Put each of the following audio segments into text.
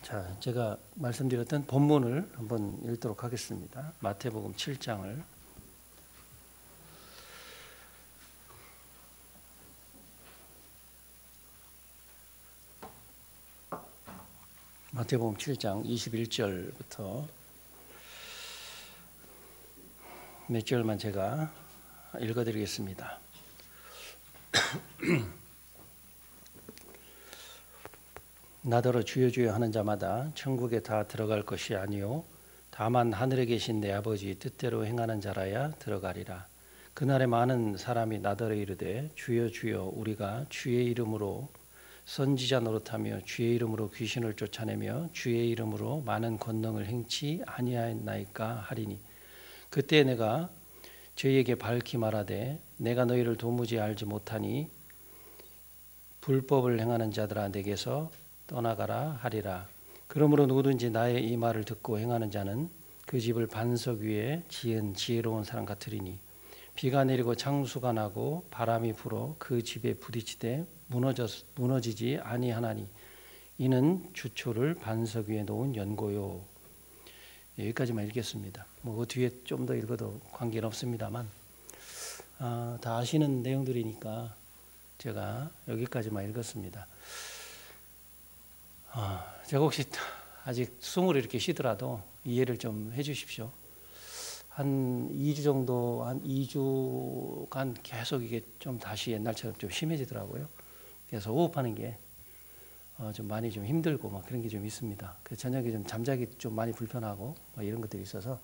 자, 제가 말씀드렸던 본문을 한번 읽도록 하겠습니다. 마태복음 7장을 마태복음 7장 21절부터 몇 절만 제가 읽어드리겠습니다. 나더러 주여 주여 하는 자마다 천국에 다 들어갈 것이 아니요 다만 하늘에 계신 내 아버지 뜻대로 행하는 자라야 들어가리라. 그날에 많은 사람이 나더러 이르되 주여 주여 우리가 주의 이름으로 선지자 노릇하며 주의 이름으로 귀신을 쫓아내며 주의 이름으로 많은 권능을 행치 아니하였나이까 하리니 그때 내가 저희에게 밝히 말하되 내가 너희를 도무지 알지 못하니 불법을 행하는 자들아 내게서 떠나가라 하리라. 그러므로 누구든지 나의 이 말을 듣고 행하는 자는 그 집을 반석 위에 지은 지혜로운 사람 같으리니 비가 내리고 창수가 나고 바람이 불어 그 집에 부딪히되 무너지지 아니하나니 이는 주초를 반석 위에 놓은 연고요. 여기까지만 읽겠습니다. 그 뒤에 좀 더 읽어도 관계는 없습니다만 다 아시는 내용들이니까 제가 여기까지만 읽었습니다. 제가 혹시 아직 숨을 이렇게 쉬더라도 이해를 좀 해주십시오. 한 2주 정도, 한 2주간 계속 이게 좀 다시 옛날처럼 좀 심해지더라고요. 그래서 호흡하는 게 좀 많이 좀 힘들고 막 그런 게 좀 있습니다. 그래서 저녁에 좀 잠자기 좀 많이 불편하고 이런 것들이 있어서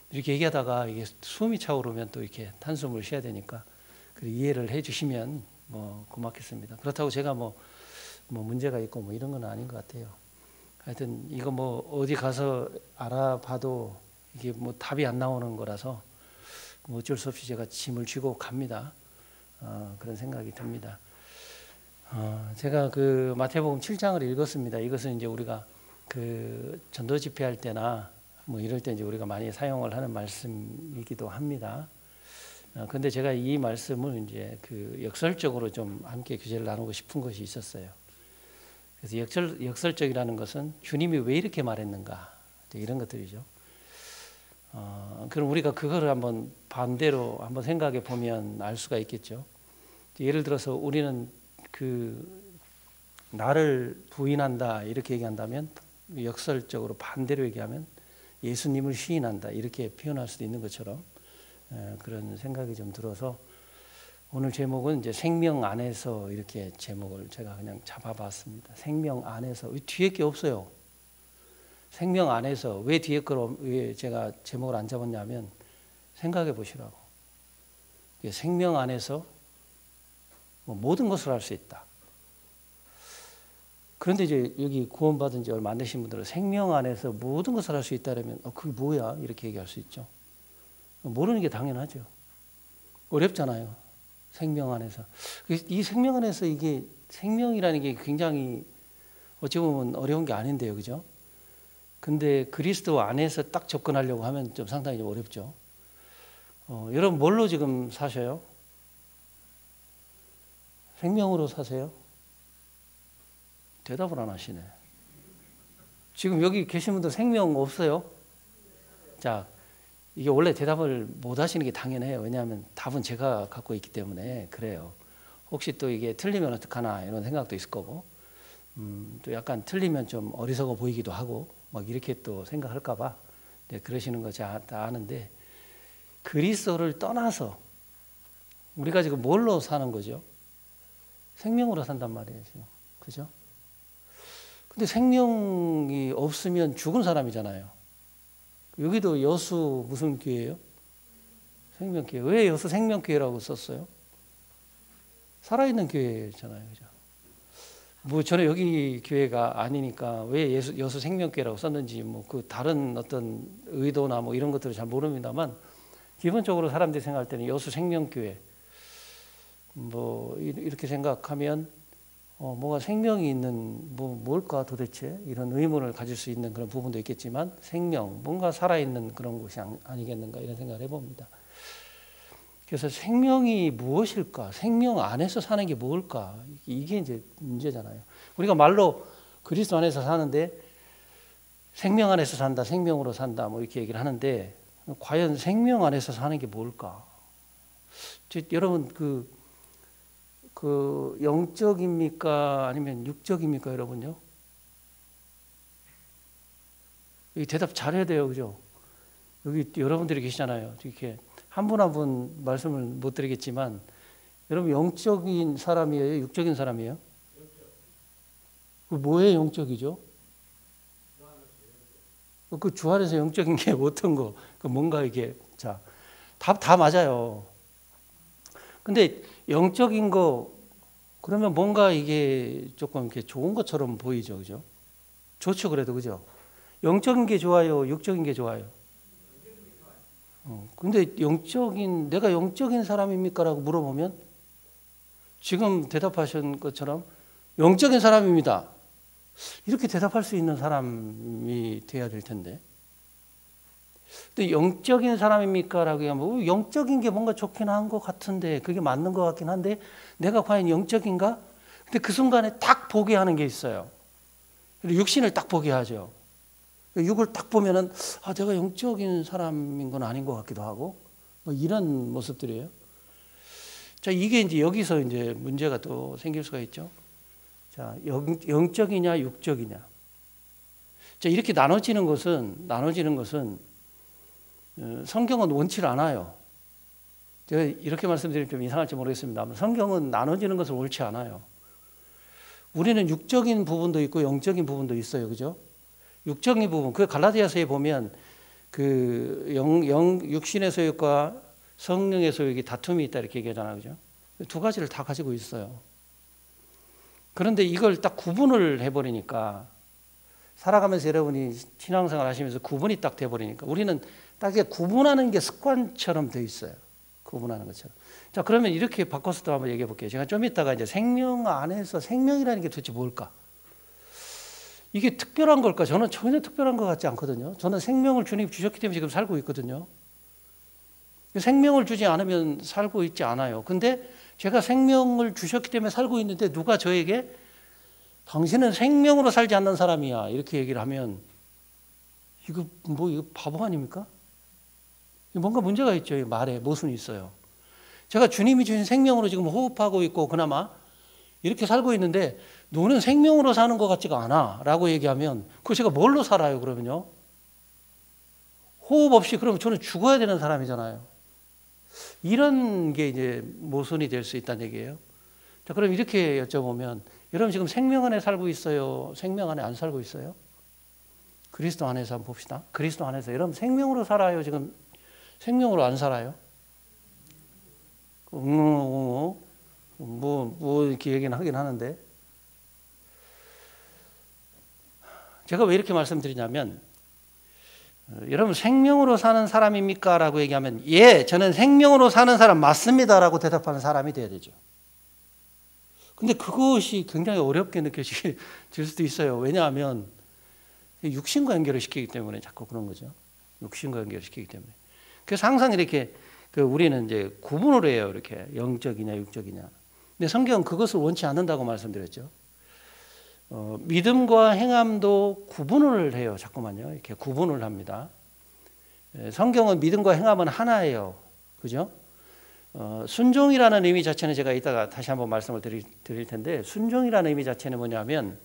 이렇게 얘기하다가 이게 숨이 차오르면 또 이렇게 한숨을 쉬어야 되니까 이해를 해주시면 고맙겠습니다. 그렇다고 제가 뭐 문제가 있고 이런 건 아닌 것 같아요. 하여튼 이거 어디 가서 알아봐도 이게 답이 안 나오는 거라서 어쩔 수 없이 제가 짐을 쥐고 갑니다. 그런 생각이 듭니다. 제가 그 마태복음 7장을 읽었습니다. 이것은 이제 우리가 그 전도 집회할 때나 이럴 때 이제 우리가 많이 사용을 하는 말씀이기도 합니다. 근데 제가 이 말씀을 이제 그 역설적으로 좀 함께 교제를 나누고 싶은 것이 있었어요. 그래서 역설적이라는 것은 주님이 왜 이렇게 말했는가 이런 것들이죠. 그럼 우리가 그거를 한번 반대로 한번 생각해 보면 알 수가 있겠죠. 예를 들어서 우리는 그 나를 부인한다 이렇게 얘기한다면 역설적으로 반대로 얘기하면 예수님을 시인한다 이렇게 표현할 수도 있는 것처럼 그런 생각이 좀 들어서 오늘 제목은 이제 생명 안에서 이렇게 제목을 제가 그냥 잡아봤습니다. 생명 안에서 뒤에 게 없어요. 생명 안에서 왜 뒤에 걸 왜 제가 제목을 안 잡았냐면 생각해 보시라고. 생명 안에서 모든 것을 할 수 있다. 그런데 이제 여기 구원받은 지 얼마 안 되신 분들은 생명 안에서 모든 것을 할 수 있다면 그게 뭐야? 이렇게 얘기할 수 있죠. 모르는 게 당연하죠. 어렵잖아요. 생명 안에서. 이 생명 안에서 이게 생명이라는 게 굉장히 어찌 보면 어려운 게 아닌데요. 그죠? 근데 그리스도 안에서 딱 접근하려고 하면 좀 상당히 좀 어렵죠. 여러분 뭘로 지금 사셔요? 생명으로 사세요? 대답을 안 하시네. 지금 여기 계신 분들 생명 없어요? 자, 이게 원래 대답을 못 하시는 게 당연해요. 왜냐하면 답은 제가 갖고 있기 때문에 그래요. 혹시 또 이게 틀리면 어떡하나 이런 생각도 있을 거고 또 약간 틀리면 좀 어리석어 보이기도 하고 이렇게 또 생각할까 봐 그러시는 거 다 아는데 그리스도를 떠나서 우리가 지금 뭘로 사는 거죠? 생명으로 산단 말이에요. 지금. 그죠? 근데 생명이 없으면 죽은 사람이잖아요. 여기도 여수 무슨 교회예요? 생명교회. 왜 여수 생명교회라고 썼어요? 살아있는 교회잖아요. 그죠? 저는 여기 교회가 아니니까 왜 여수 생명교회라고 썼는지 그 다른 어떤 의도나 이런 것들을 잘 모릅니다만 기본적으로 사람들이 생각할 때는 여수 생명교회 이렇게 생각하면 뭐가 생명이 있는 뭘까 도대체 이런 의문을 가질 수 있는 그런 부분도 있겠지만 생명 뭔가 살아있는 그런 곳이 아니겠는가 이런 생각을 해봅니다. 그래서 생명이 무엇일까? 생명 안에서 사는 게 뭘까? 이게 이제 문제잖아요. 우리가 말로 그리스도 안에서 사는데 생명 안에서 산다, 생명으로 산다, 뭐 이렇게 얘기를 하는데 과연 생명 안에서 사는 게 뭘까? 여러분 그 영적입니까? 아니면 육적입니까? 여러분요? 이 대답 잘해야 돼요, 그죠? 여기 여러분들이 계시잖아요. 이렇게 한 분 한 분 말씀을 못 드리겠지만, 여러분 영적인 사람이에요? 육적인 사람이에요? 그 뭐에 영적이죠? 그 주 안에서 영적인 게 어떤 거? 그 뭔가 이게 자, 답 다 맞아요. 근데 영적인 거 그러면 뭔가 이게 조금 이렇게 좋은 것처럼 보이죠, 그죠? 좋죠, 그래도 그죠? 영적인 게 좋아요, 육적인 게 좋아요. 근데 내가 영적인 사람입니까라고 물어보면 지금 대답하신 것처럼 영적인 사람입니다. 이렇게 대답할 수 있는 사람이 돼야 될 텐데. 근데 영적인 사람입니까라고 하면 영적인 게 뭔가 좋긴 한 것 같은데 그게 맞는 것 같긴 한데 내가 과연 영적인가? 근데 그 순간에 딱 보게 하는 게 있어요. 육신을 딱 보게 하죠. 육을 딱 보면은 내가 영적인 사람인 건 아닌 것 같기도 하고 뭐 이런 모습들이에요. 자, 이게 이제 여기서 이제 문제가 또 생길 수가 있죠. 자, 영적이냐 육적이냐. 자, 이렇게 나눠지는 것은 성경은 원치를 않아요. 제가 이렇게 말씀드리면 좀 이상할지 모르겠습니다만 성경은 나눠지는 것을 옳지 않아요. 우리는 육적인 부분도 있고 영적인 부분도 있어요, 그죠? 육적인 부분, 그 갈라디아서에 보면 그 육신의 소욕과 성령의 소욕이 다툼이 있다 이렇게 얘기하잖아요, 그죠? 두 가지를 다 가지고 있어요. 그런데 이걸 딱 구분을 해버리니까 살아가면서 여러분이 신앙생활 하시면서 구분이 딱 돼버리니까 우리는 딱 구분하는 게 습관처럼 돼 있어요. 구분하는 것처럼. 자, 그러면 이렇게 바꿔서 또 한번 얘기해 볼게요. 제가 좀 이따가 이제 생명 안에서 생명이라는 게 도대체 뭘까? 이게 특별한 걸까? 저는 전혀 특별한 것 같지 않거든요. 저는 생명을 주님 주셨기 때문에 지금 살고 있거든요. 생명을 주지 않으면 살고 있지 않아요. 근데 제가 생명을 주셨기 때문에 살고 있는데 누가 저에게 당신은 생명으로 살지 않는 사람이야 이렇게 얘기를 하면 이거 바보 아닙니까? 뭔가 문제가 있죠. 이 말에 모순이 있어요. 제가 주님이 주신 생명으로 지금 호흡하고 있고 그나마 이렇게 살고 있는데 너는 생명으로 사는 것 같지가 않아 라고 얘기하면 그 제가 뭘로 살아요 그러면요? 호흡 없이 그러면 저는 죽어야 되는 사람이잖아요. 이런 게 이제 모순이 될 수 있다는 얘기예요. 자, 그럼 이렇게 여쭤보면 여러분 지금 생명 안에 살고 있어요? 생명 안에 안 살고 있어요? 그리스도 안에서 한번 봅시다. 그리스도 안에서 여러분 생명으로 살아요? 지금 생명으로 안 살아요? 뭐 이렇게 얘기는 하긴 하는데 제가 왜 이렇게 말씀드리냐면 여러분 생명으로 사는 사람입니까? 라고 얘기하면 예, 저는 생명으로 사는 사람 맞습니다 라고 대답하는 사람이 돼야 되죠. 근데 그것이 굉장히 어렵게 느껴질 수도 있어요. 왜냐하면 육신과 연결을 시키기 때문에 자꾸 그런 거죠. 육신과 연결을 시키기 때문에. 그래서 항상 이렇게 우리는 이제 구분을 해요. 이렇게 영적이냐 육적이냐. 근데 성경은 그것을 원치 않는다고 말씀드렸죠. 믿음과 행함도 구분을 해요. 자꾸만요. 이렇게 구분을 합니다. 성경은 믿음과 행함은 하나예요. 그죠? 순종이라는 의미 자체는 제가 이따가 다시 한번 말씀을 드릴 텐데 순종이라는 의미 자체는 뭐냐면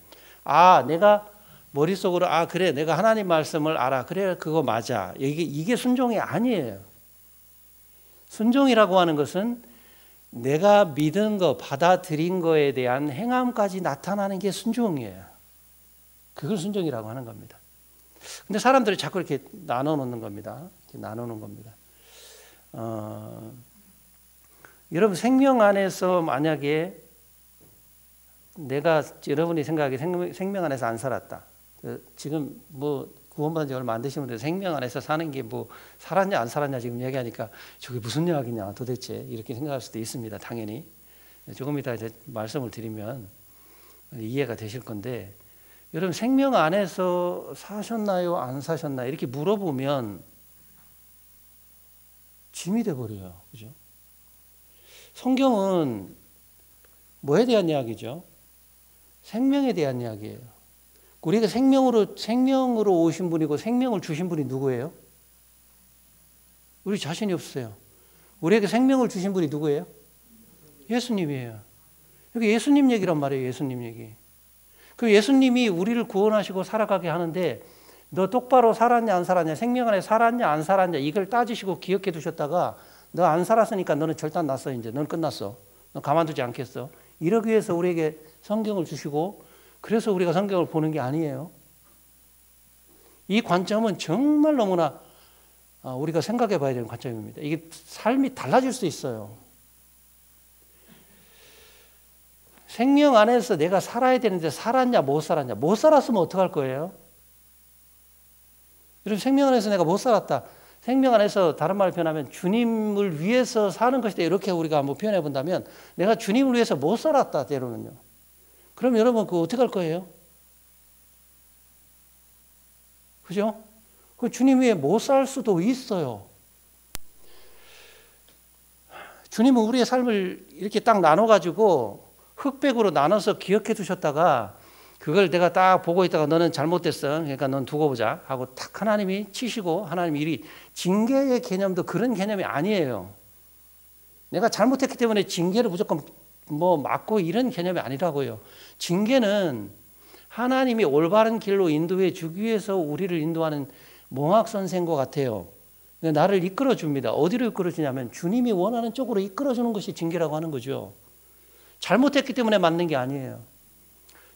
내가 머릿속으로 그래 내가 하나님 말씀을 알아. 그래 그거 맞아. 이게 순종이 아니에요. 순종이라고 하는 것은 내가 믿은 거, 받아들인 거에 대한 행함까지 나타나는 게 순종이에요. 그걸 순종이라고 하는 겁니다. 근데 사람들이 자꾸 이렇게 나눠 놓는 겁니다. 나눠 놓는 겁니다. 여러분 생명 안에서 만약에 내가 여러분이 생각하기에 생명 안에서 안 살았다. 지금 뭐 구원받은 지 얼마 안 되신 분들 생명 안에서 사는 게 뭐 살았냐 안 살았냐 지금 얘기하니까 저게 무슨 이야기냐 도대체 이렇게 생각할 수도 있습니다. 당연히 조금 이따 이제 말씀을 드리면 이해가 되실 건데 여러분 생명 안에서 사셨나요 안 사셨나요 이렇게 물어보면 짐이 돼버려요. 그죠? 성경은 뭐에 대한 이야기죠? 생명에 대한 이야기예요. 우리에게 생명으로 오신 분이고 생명을 주신 분이 누구예요? 우리 자신이 없어요. 우리에게 생명을 주신 분이 누구예요? 예수님이에요. 여기 예수님 얘기란 말이에요. 예수님 얘기. 그 예수님이 우리를 구원하시고 살아가게 하는데 너 똑바로 살았냐 안 살았냐, 생명 안에 살았냐 안 살았냐 이걸 따지시고 기억해 두셨다가 너 안 살았으니까 너는 절단 났어. 이제 너는 끝났어. 너 가만두지 않겠어. 이러기 위해서 우리에게 성경을 주시고 그래서 우리가 성경을 보는 게 아니에요. 이 관점은 정말 너무나 우리가 생각해 봐야 되는 관점입니다. 이게 삶이 달라질 수 있어요. 생명 안에서 내가 살아야 되는데 살았냐 못 살았냐. 못 살았으면 어떡할 거예요? 여러분 생명 안에서 내가 못 살았다. 생명 안에서 다른 말을 표현하면 주님을 위해서 사는 것이다. 이렇게 우리가 한번 표현해 본다면 내가 주님을 위해서 못 살았다. 때로는요. 그럼 여러분 그거 어떻게 할 거예요? 그죠? 그 주님 위에 못 살 수도 있어요. 주님은 우리의 삶을 이렇게 딱 나눠가지고 흑백으로 나눠서 기억해 두셨다가 그걸 내가 딱 보고 있다가 너는 잘못됐어. 그러니까 넌 두고 보자 하고 탁 하나님이 치시고 하나님 일이 징계의 개념도 그런 개념이 아니에요. 내가 잘못했기 때문에 징계를 무조건 뭐 맞고 이런 개념이 아니라고요. 징계는 하나님이 올바른 길로 인도해 주기 위해서 우리를 인도하는 몽학 선생과 같아요. 나를 이끌어 줍니다. 어디로 이끌어 주냐면 주님이 원하는 쪽으로 이끌어 주는 것이 징계라고 하는 거죠. 잘못했기 때문에 맞는 게 아니에요.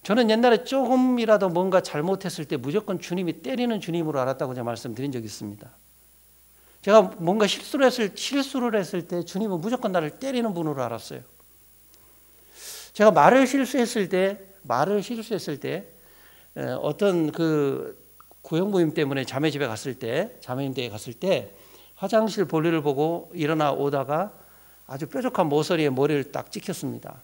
저는 옛날에 조금이라도 뭔가 잘못했을 때 무조건 주님이 때리는 주님으로 알았다고 제가 말씀드린 적이 있습니다. 제가 뭔가 실수를 했을 때 주님은 무조건 나를 때리는 분으로 알았어요. 제가 말을 실수했을 때 어떤 그 구역 모임 때문에 자매집에 갔을 때, 자매님 댁에 갔을 때 화장실 볼일을 보고 일어나 오다가 아주 뾰족한 모서리에 머리를 딱 찍혔습니다.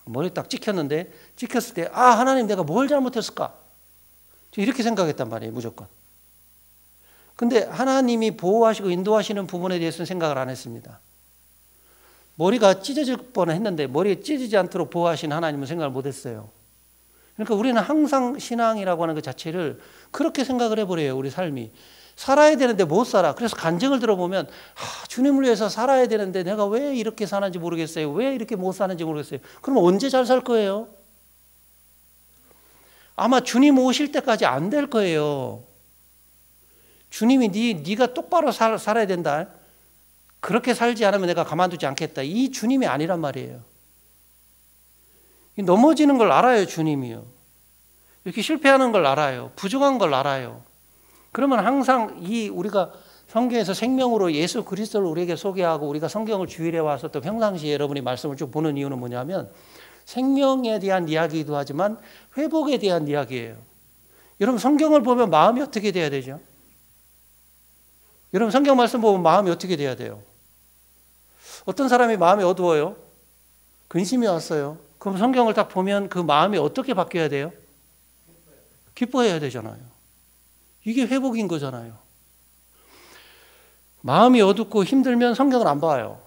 머리 딱 찍혔는데 찍혔을 때 하나님 내가 뭘 잘못했을까? 이렇게 생각했단 말이에요. 무조건. 근데 하나님이 보호하시고 인도하시는 부분에 대해서는 생각을 안 했습니다. 머리가 찢어질 뻔했는데 머리에 찢어지지 않도록 보호하시는 하나님은 생각을 못했어요. 그러니까 우리는 항상 신앙이라고 하는 것 자체를 그렇게 생각을 해버려요. 우리 삶이. 살아야 되는데 못 살아. 그래서 간증을 들어보면 주님을 위해서 살아야 되는데 내가 왜 이렇게 사는지 모르겠어요. 왜 이렇게 못 사는지 모르겠어요. 그럼 언제 잘 살 거예요? 아마 주님 오실 때까지 안 될 거예요. 주님이 네가 똑바로 살아야 된다. 그렇게 살지 않으면 내가 가만두지 않겠다. 이 주님이 아니란 말이에요. 넘어지는 걸 알아요. 주님이요. 이렇게 실패하는 걸 알아요. 부족한 걸 알아요. 그러면 항상 우리가 성경에서 생명으로 예수 그리스도를 우리에게 소개하고 우리가 성경을 주일에 와서 또 평상시에 여러분이 말씀을 쭉 보는 이유는 뭐냐면 생명에 대한 이야기이기도 하지만 회복에 대한 이야기예요. 여러분 성경을 보면 마음이 어떻게 돼야 되죠? 여러분 성경 말씀 보면 마음이 어떻게 돼야 돼요? 어떤 사람이 마음이 어두워요? 근심이 왔어요. 그럼 성경을 딱 보면 그 마음이 어떻게 바뀌어야 돼요? 기뻐해야 되잖아요. 이게 회복인 거잖아요. 마음이 어둡고 힘들면 성경을 안 봐요.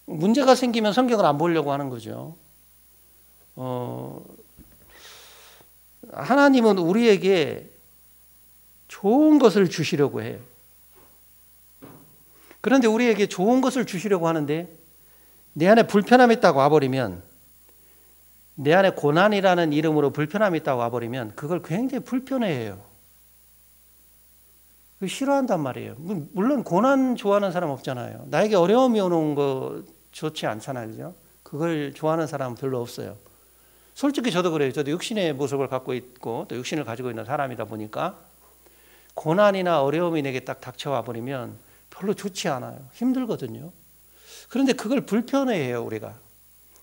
문제가 생기면 성경을 안 보려고 하는 거죠. 하나님은 우리에게 좋은 것을 주시려고 해요. 그런데 우리에게 좋은 것을 주시려고 하는데 내 안에 불편함이 있다고 와버리면, 내 안에 고난이라는 이름으로 불편함이 있다고 와버리면 그걸 굉장히 불편해해요. 싫어한단 말이에요. 물론 고난 좋아하는 사람 없잖아요. 나에게 어려움이 오는 거 좋지 않잖아요. 그죠? 그걸 좋아하는 사람은 별로 없어요. 솔직히 저도 그래요. 저도 육신의 모습을 갖고 있고 또 육신을 가지고 있는 사람이다 보니까 고난이나 어려움이 내게 딱 닥쳐와 버리면 별로 좋지 않아요. 힘들거든요. 그런데 그걸 불편해해요. 우리가.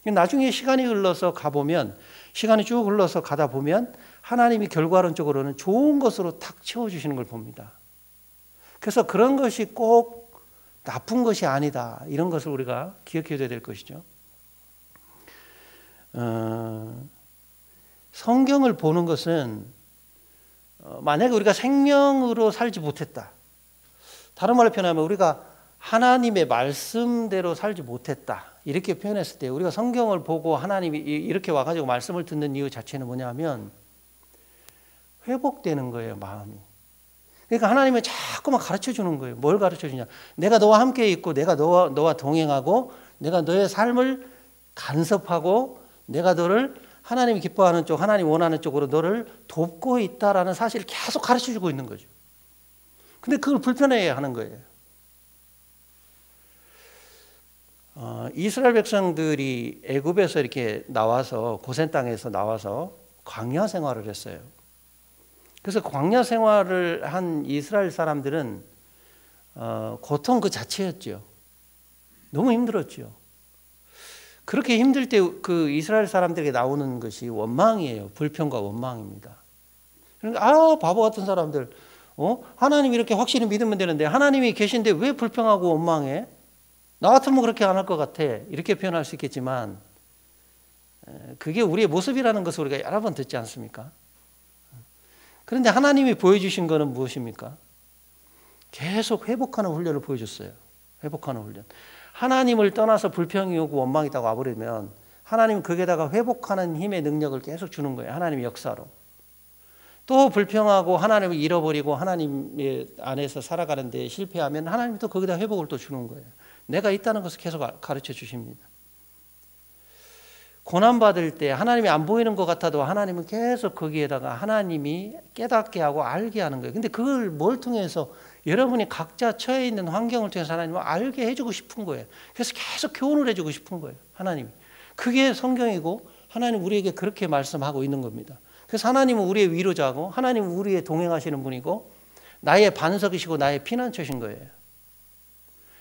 나중에 시간이 흘러서 가보면, 시간이 쭉 흘러서 가다 보면 하나님이 결과론적으로는 좋은 것으로 탁 채워주시는 걸 봅니다. 그래서 그런 것이 꼭 나쁜 것이 아니다. 이런 것을 우리가 기억해야 될 것이죠. 성경을 보는 것은 만약에 우리가 생명으로 살지 못했다. 다른 말로 표현하면 우리가 하나님의 말씀대로 살지 못했다. 이렇게 표현했을 때 우리가 성경을 보고 하나님이 이렇게 와가지고 말씀을 듣는 이유 자체는 뭐냐면 회복되는 거예요, 마음이. 그러니까 하나님은 자꾸만 가르쳐 주는 거예요. 뭘 가르쳐 주냐. 내가 너와 함께 있고 내가 너와 동행하고 내가 너의 삶을 간섭하고 내가 너를 하나님이 기뻐하는 쪽, 하나님 원하는 쪽으로 너를 돕고 있다라는 사실을 계속 가르쳐 주고 있는 거죠. 근데 그걸 불편해야 하는 거예요. 이스라엘 백성들이 애굽에서 이렇게 나와서 고센 땅에서 나와서 광야 생활을 했어요. 그래서 광야 생활을 한 이스라엘 사람들은 고통 그 자체였죠. 너무 힘들었죠. 그렇게 힘들 때 그 이스라엘 사람들에게 나오는 것이 원망이에요. 불평과 원망입니다. 그러니까 바보 같은 사람들, 하나님 이렇게 확실히 믿으면 되는데 하나님이 계신데 왜 불평하고 원망해? 나 같으면 그렇게 안 할 것 같아. 이렇게 표현할 수 있겠지만 그게 우리의 모습이라는 것을 우리가 여러 번 듣지 않습니까? 그런데 하나님이 보여주신 것은 무엇입니까? 계속 회복하는 훈련을 보여줬어요. 회복하는 훈련. 하나님을 떠나서 불평이 오고 원망이 있다고 와버리면 하나님은 거기에다가 회복하는 힘의 능력을 계속 주는 거예요. 하나님의 역사로. 또 불평하고 하나님을 잃어버리고 하나님 안에서 살아가는 데 실패하면 하나님이 또 거기다 회복을 또 주는 거예요. 내가 있다는 것을 계속 가르쳐 주십니다. 고난받을 때 하나님이 안 보이는 것 같아도 하나님은 계속 거기에다가 하나님이 깨닫게 하고 알게 하는 거예요. 근데 그걸 뭘 통해서 여러분이 각자 처해 있는 환경을 통해서 하나님은 알게 해주고 싶은 거예요. 그래서 계속 교훈을 해주고 싶은 거예요. 하나님이. 그게 성경이고 하나님 우리에게 그렇게 말씀하고 있는 겁니다. 그래서 하나님은 우리의 위로자고 하나님은 우리의 동행하시는 분이고 나의 반석이시고 나의 피난처신 거예요.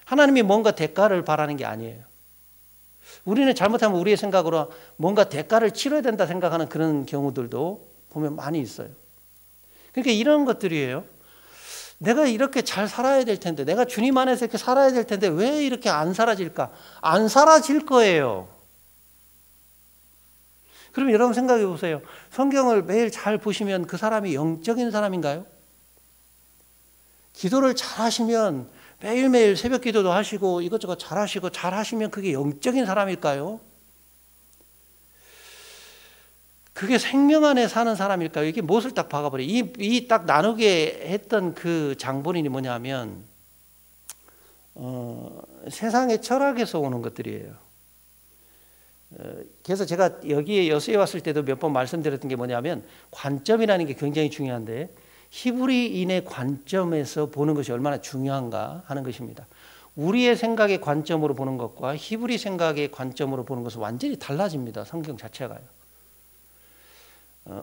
하나님이 뭔가 대가를 바라는 게 아니에요. 우리는 잘못하면 우리의 생각으로 뭔가 대가를 치러야 된다 생각하는 그런 경우들도 보면 많이 있어요. 그러니까 이런 것들이에요. 내가 이렇게 잘 살아야 될 텐데, 내가 주님 안에서 이렇게 살아야 될 텐데 왜 이렇게 안 사라질까? 안 사라질 거예요. 그럼 여러분 생각해 보세요. 성경을 매일 잘 보시면 그 사람이 영적인 사람인가요? 기도를 잘 하시면 매일매일 새벽 기도도 하시고 이것저것 잘 하시고 잘 하시면 그게 영적인 사람일까요? 그게 생명 안에 사는 사람일까요? 이게 무엇을 딱 박아버려요. 이 딱 나누게 했던 그 장본인이 뭐냐면 세상의 철학에서 오는 것들이에요. 그래서 제가 여기에 여수에 왔을 때도 몇 번 말씀드렸던 게 뭐냐면 관점이라는 게 굉장히 중요한데 히브리인의 관점에서 보는 것이 얼마나 중요한가 하는 것입니다. 우리의 생각의 관점으로 보는 것과 히브리 생각의 관점으로 보는 것은 완전히 달라집니다. 성경 자체가요.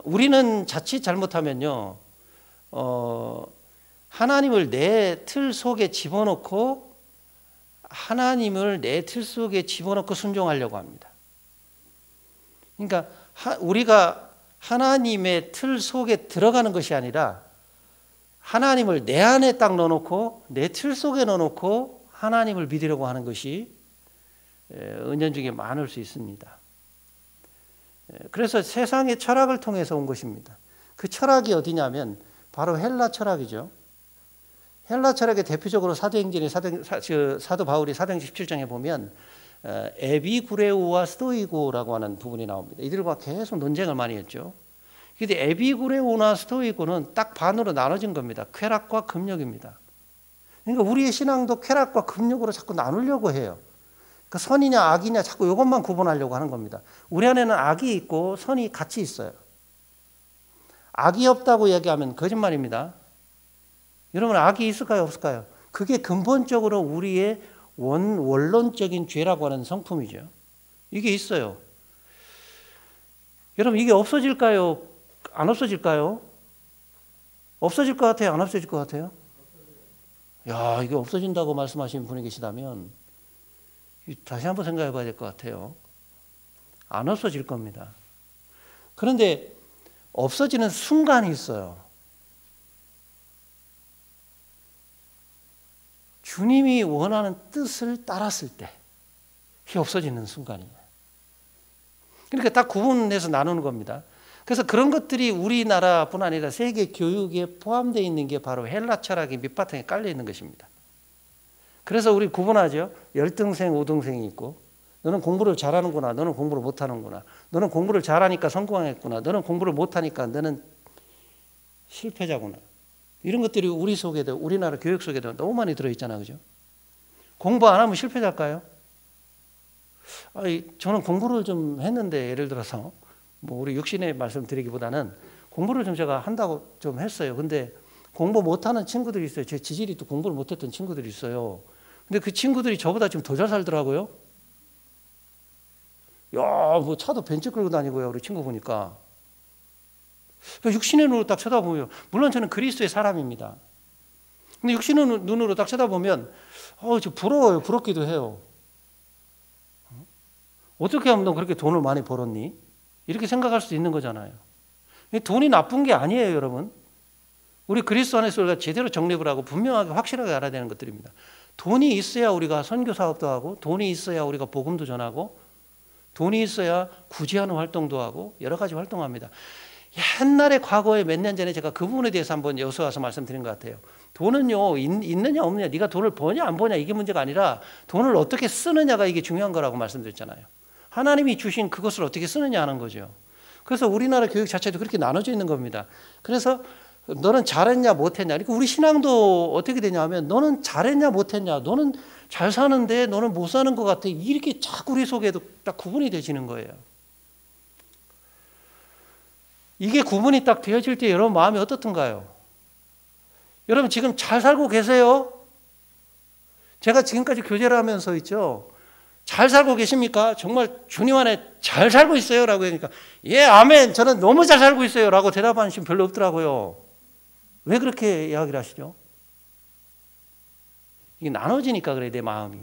우리는 자칫 잘못하면요, 하나님을 내 틀 속에 집어넣고 하나님을 내 틀 속에 집어넣고 순종하려고 합니다. 그러니까 우리가 하나님의 틀 속에 들어가는 것이 아니라 하나님을 내 안에 딱 넣어놓고 내 틀 속에 넣어놓고 하나님을 믿으려고 하는 것이 은연중에 많을 수 있습니다. 그래서 세상의 철학을 통해서 온 것입니다. 그 철학이 어디냐면 바로 헬라 철학이죠. 헬라 철학의 대표적으로 사도 바울이 사도행전 17장에 보면 에비구레오와 스토이고라고 하는 부분이 나옵니다. 이들과 계속 논쟁을 많이 했죠. 그런데 에비구레오나 스토이고는 딱 반으로 나눠진 겁니다. 쾌락과 금욕입니다. 그러니까 우리의 신앙도 쾌락과 금욕으로 자꾸 나누려고 해요. 그 선이냐 악이냐 자꾸 이것만 구분하려고 하는 겁니다. 우리 안에는 악이 있고 선이 같이 있어요. 악이 없다고 얘기하면 거짓말입니다. 여러분 악이 있을까요 없을까요? 그게 근본적으로 우리의 원론적인 죄라고 하는 성품이죠. 이게 있어요. 여러분 이게 없어질까요? 안 없어질까요? 없어질 것 같아요? 안 없어질 것 같아요? 야, 이게 없어진다고 말씀하시는 분이 계시다면 다시 한번 생각해 봐야 될 것 같아요. 안 없어질 겁니다. 그런데 없어지는 순간이 있어요. 주님이 원하는 뜻을 따랐을 때 이게 없어지는 순간이에요. 그러니까 딱 구분해서 나누는 겁니다. 그래서 그런 것들이 우리나라뿐 아니라 세계 교육에 포함되어 있는 게 바로 헬라 철학의 밑바탕에 깔려 있는 것입니다. 그래서 우리 구분하죠. 열등생, 우등생이 있고, 너는 공부를 잘하는구나, 너는 공부를 못하는구나, 너는 공부를 잘하니까 성공했구나, 너는 공부를 못하니까 너는 실패자구나. 이런 것들이 우리 속에도, 우리나라 교육 속에도 너무 많이 들어있잖아요. 그죠? 공부 안 하면 실패자일까요? 저는 공부를 좀 했는데, 예를 들어서 뭐 우리 육신의 말씀드리기보다는 공부를 좀 제가 한다고 좀 했어요. 근데 공부 못하는 친구들이 있어요. 제 지질이 또 공부를 못했던 친구들이 있어요. 근데 그 친구들이 저보다 지금 더 잘 살더라고요. 야, 뭐 차도 벤츠 끌고 다니고요. 우리 친구 보니까. 육신의 눈으로 딱 쳐다보면, 물론 저는 그리스도의 사람입니다. 근데 육신의 눈으로 딱 쳐다보면, 저 부러워요. 부럽기도 해요. 어떻게 하면 너 그렇게 돈을 많이 벌었니? 이렇게 생각할 수도 있는 거잖아요. 돈이 나쁜 게 아니에요, 여러분. 우리 그리스도 안에서 우리가 제대로 정립을 하고 분명하게 확실하게 알아야 되는 것들입니다. 돈이 있어야 우리가 선교 사업도 하고, 돈이 있어야 우리가 복음도 전하고, 돈이 있어야 구제하는 활동도 하고 여러 가지 활동합니다. 옛날에 과거에 몇 년 전에 제가 그 부분에 대해서 한번 여기서 와서 말씀드린 것 같아요. 돈은요, 있느냐 없느냐, 네가 돈을 버냐 안 버냐 이게 문제가 아니라 돈을 어떻게 쓰느냐가 이게 중요한 거라고 말씀드렸잖아요. 하나님이 주신 그것을 어떻게 쓰느냐 하는 거죠. 그래서 우리나라 교육 자체도 그렇게 나눠져 있는 겁니다. 그래서 너는 잘했냐 못했냐. 그러니까 우리 신앙도 어떻게 되냐 하면 너는 잘했냐 못했냐, 너는 잘 사는데 너는 못 사는 것 같아. 이렇게 자꾸 우리 속에도 딱 구분이 되시는 거예요. 이게 구분이 딱 되어질 때 여러분 마음이 어떻던가요? 여러분 지금 잘 살고 계세요? 제가 지금까지 교제를 하면서 있죠. 잘 살고 계십니까? 정말 주님 안에 잘 살고 있어요? 라고 하니까 예, 아멘. 저는 너무 잘 살고 있어요. 라고 대답하는 분 별로 없더라고요. 왜 그렇게 이야기를 하시죠? 이게 나눠지니까 그래, 내 마음이.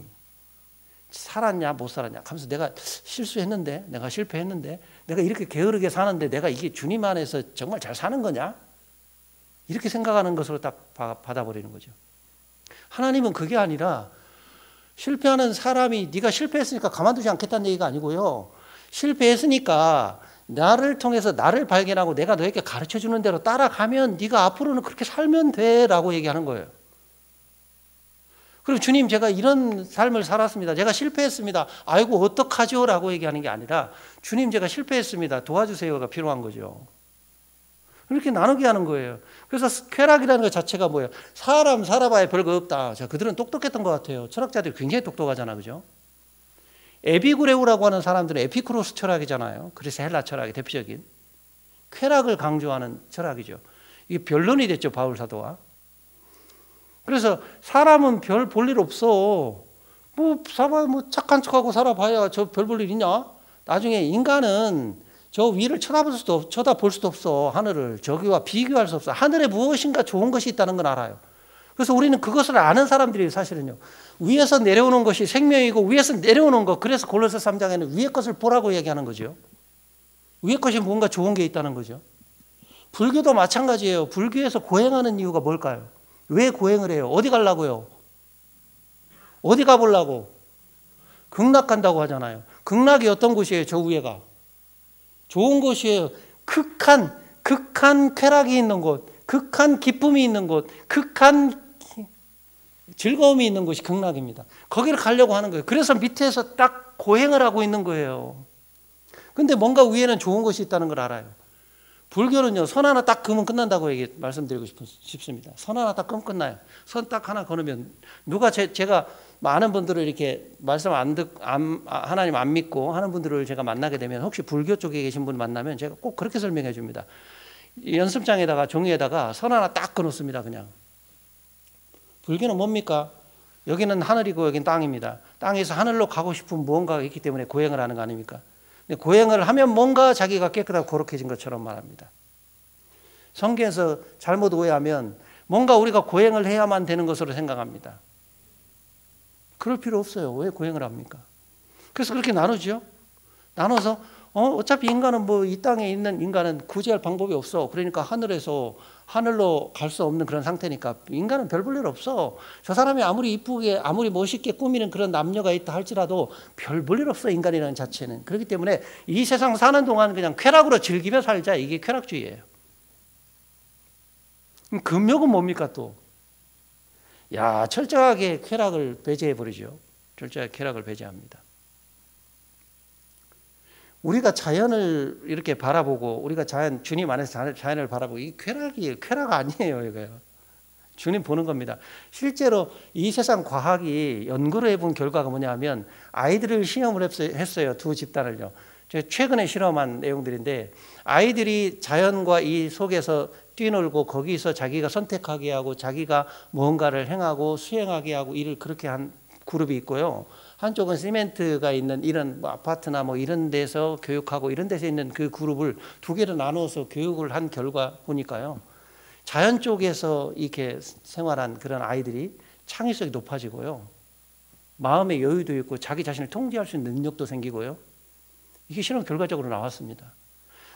살았냐 못 살았냐 하면서 내가 실수했는데, 내가 실패했는데, 내가 이렇게 게으르게 사는데 내가 이게 주님 안에서 정말 잘 사는 거냐? 이렇게 생각하는 것으로 딱 받아버리는 거죠. 하나님은 그게 아니라 실패하는 사람이 네가 실패했으니까 가만두지 않겠다는 얘기가 아니고요. 실패했으니까 나를 통해서 나를 발견하고 내가 너에게 가르쳐주는 대로 따라가면 네가 앞으로는 그렇게 살면 돼 라고 얘기하는 거예요. 그리고 주님 제가 이런 삶을 살았습니다. 제가 실패했습니다. 아이고 어떡하죠? 라고 얘기하는 게 아니라 주님 제가 실패했습니다. 도와주세요가 필요한 거죠. 이렇게 나누게 하는 거예요. 그래서 쾌락이라는 것 자체가 뭐예요? 사람 살아봐야 별거 없다. 자, 그들은 똑똑했던 것 같아요. 철학자들이 굉장히 똑똑하잖아, 그죠? 에피구레우라고 하는 사람들은 에피쿠로스 철학이잖아요. 그래서 헬라 철학의 대표적인 쾌락을 강조하는 철학이죠. 이게 변론이 됐죠, 바울 사도와. 그래서 사람은 별 볼 일 없어. 뭐 착한 척하고 살아봐야 저 별 볼 일 있냐? 나중에 인간은 저 위를 쳐다볼 수도 없어. 하늘을 저기와 비교할 수 없어. 하늘에 무엇인가 좋은 것이 있다는 건 알아요. 그래서 우리는 그것을 아는 사람들이 사실은요. 위에서 내려오는 것이 생명이고 위에서 내려오는 것. 그래서 골로새 3장에는 위의 것을 보라고 얘기하는 거죠. 위의 것이 뭔가 좋은 게 있다는 거죠. 불교도 마찬가지예요. 불교에서 고행하는 이유가 뭘까요? 왜 고행을 해요? 어디 가려고요? 어디 가보려고? 극락 간다고 하잖아요. 극락이 어떤 곳이에요? 저 위에가. 좋은 곳이에요. 극한 쾌락이 있는 곳, 극한 기쁨이 있는 곳, 극한 즐거움이 있는 곳이 극락입니다. 거기를 가려고 하는 거예요. 그래서 밑에서 딱 고행을 하고 있는 거예요. 근데 뭔가 위에는 좋은 것이 있다는 걸 알아요. 불교는요, 선 하나 딱 그으면 끝난다고 말씀드리고 싶습니다. 선 하나 딱 그으면 끝나요. 선 딱 하나 거으면 누가 제가 많은 분들을 이렇게 말씀 하나님 안 믿고 하는 분들을 제가 만나게 되면 혹시 불교 쪽에 계신 분 만나면 제가 꼭 그렇게 설명해 줍니다. 연습장에다가 종이에다가 선 하나 딱 그어놓습니다. 그냥. 불교는 뭡니까? 여기는 하늘이고 여기는 땅입니다. 땅에서 하늘로 가고 싶은 무언가가 있기 때문에 고행을 하는 거 아닙니까? 근데 고행을 하면 뭔가 자기가 깨끗하고 거룩해진 것처럼 말합니다. 성경에서 잘못 오해하면 뭔가 우리가 고행을 해야만 되는 것으로 생각합니다. 그럴 필요 없어요. 왜 고행을 합니까? 그래서 그렇게 나누죠. 나눠서 어차피 인간은 뭐 이 땅에 있는 인간은 구제할 방법이 없어. 그러니까 하늘로 갈 수 없는 그런 상태니까 인간은 별 볼 일 없어. 저 사람이 아무리 이쁘게 아무리 멋있게 꾸미는 그런 남녀가 있다 할지라도 별 볼 일 없어, 인간이라는 자체는. 그렇기 때문에 이 세상 사는 동안 그냥 쾌락으로 즐기며 살자. 이게 쾌락주의예요. 금욕은 뭡니까 또? 야, 철저하게 쾌락을 배제해 버리죠. 철저하게 쾌락을 배제합니다. 우리가 자연을 이렇게 바라보고 우리가 주님 안에서 자연을 바라보고 이 쾌락 아니에요, 이거요. 주님 보는 겁니다. 실제로 이 세상 과학이 연구를 해본 결과가 뭐냐면 아이들을 시험을 했어요. 두 집단을요. 제가 최근에 실험한 내용들인데 아이들이 자연과 이 속에서 뛰놀고 거기서 자기가 선택하게 하고 자기가 뭔가를 행하고 수행하게 하고 일을 그렇게 한 그룹이 있고요. 한쪽은 시멘트가 있는 이런 뭐 아파트나 뭐 이런 데서 교육하고 이런 데서 있는 그 그룹을 두 개로 나눠서 교육을 한 결과 보니까요. 자연 쪽에서 이렇게 생활한 그런 아이들이 창의성이 높아지고요. 마음의 여유도 있고 자기 자신을 통제할 수 있는 능력도 생기고요. 이게 실험 결과적으로 나왔습니다.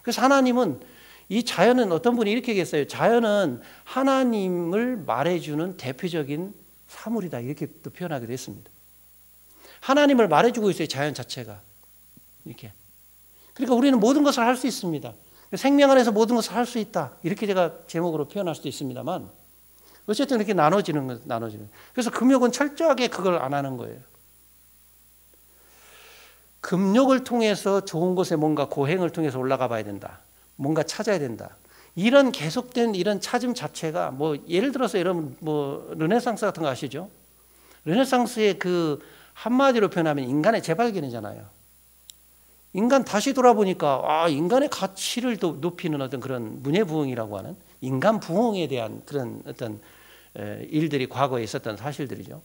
그래서 하나님은 이 자연은 어떤 분이 이렇게 얘기했어요. 자연은 하나님을 말해주는 대표적인 사물이다. 이렇게 또 표현하기도 했습니다. 하나님을 말해주고 있어요. 자연 자체가. 이렇게. 그러니까 우리는 모든 것을 할 수 있습니다. 생명 안에서 모든 것을 할 수 있다. 이렇게 제가 제목으로 표현할 수도 있습니다만 어쨌든 이렇게 나눠지는. 그래서 금욕은 철저하게 그걸 안 하는 거예요. 금욕을 통해서 좋은 곳에 뭔가 고행을 통해서 올라가 봐야 된다. 뭔가 찾아야 된다. 이런 계속된 이런 찾음 자체가 뭐 예를 들어서 여러분 뭐 르네상스 같은 거 아시죠? 르네상스의 그 한마디로 표현하면 인간의 재발견이잖아요. 인간 다시 돌아보니까 인간의 가치를 높이는 어떤 그런 문예부흥이라고 하는 인간 부흥에 대한 그런 어떤 일들이 과거에 있었던 사실들이죠.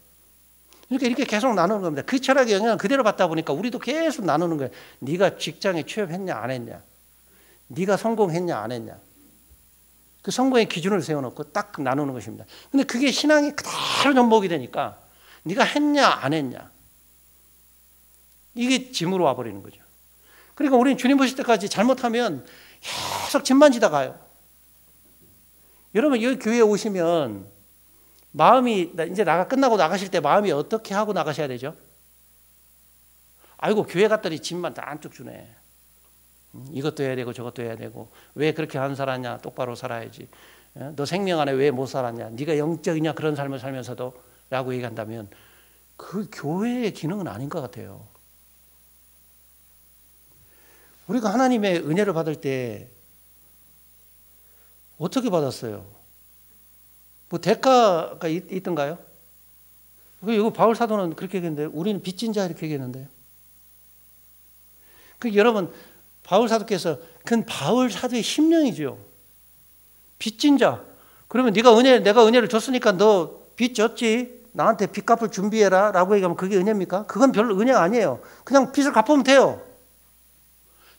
그러니까 이렇게 계속 나누는 겁니다. 그 철학의 영향을 그대로 받다 보니까 우리도 계속 나누는 거예요. 네가 직장에 취업했냐 안 했냐, 네가 성공했냐 안 했냐. 그 성공의 기준을 세워놓고 딱 나누는 것입니다. 근데 그게 신앙이 그대로 접목이 되니까 네가 했냐 안 했냐 이게 짐으로 와버리는 거죠. 그러니까 우리는 주님 보실 때까지 잘못하면 계속 짐만 지다 가요. 여러분 여기 교회에 오시면 마음이 이제 끝나고 나가실 때 마음이 어떻게 하고 나가셔야 되죠? 아이고 교회 갔더니 짐만 다 안쪽 주네. 이것도 해야 되고 저것도 해야 되고 왜 그렇게 안 살았냐? 똑바로 살아야지. 너 생명 안에 왜 못 살았냐? 네가 영적이냐? 그런 삶을 살면서도 라고 얘기한다면 그 교회의 기능은 아닌 것 같아요. 우리가 하나님의 은혜를 받을 때 어떻게 받았어요? 뭐 대가가 있던가요? 이거 바울 사도는 그렇게 얘기했는데 우리는 빚진 자 이렇게 얘기했는데요. 여러분 바울 사도께서 그건 바울 사도의 심령이죠. 빚진 자. 그러면 내가 은혜를 줬으니까 너 빚 졌지? 나한테 빚 갚을 준비해라 라고 얘기하면 그게 은혜입니까? 그건 별로 은혜가 아니에요. 그냥 빚을 갚으면 돼요.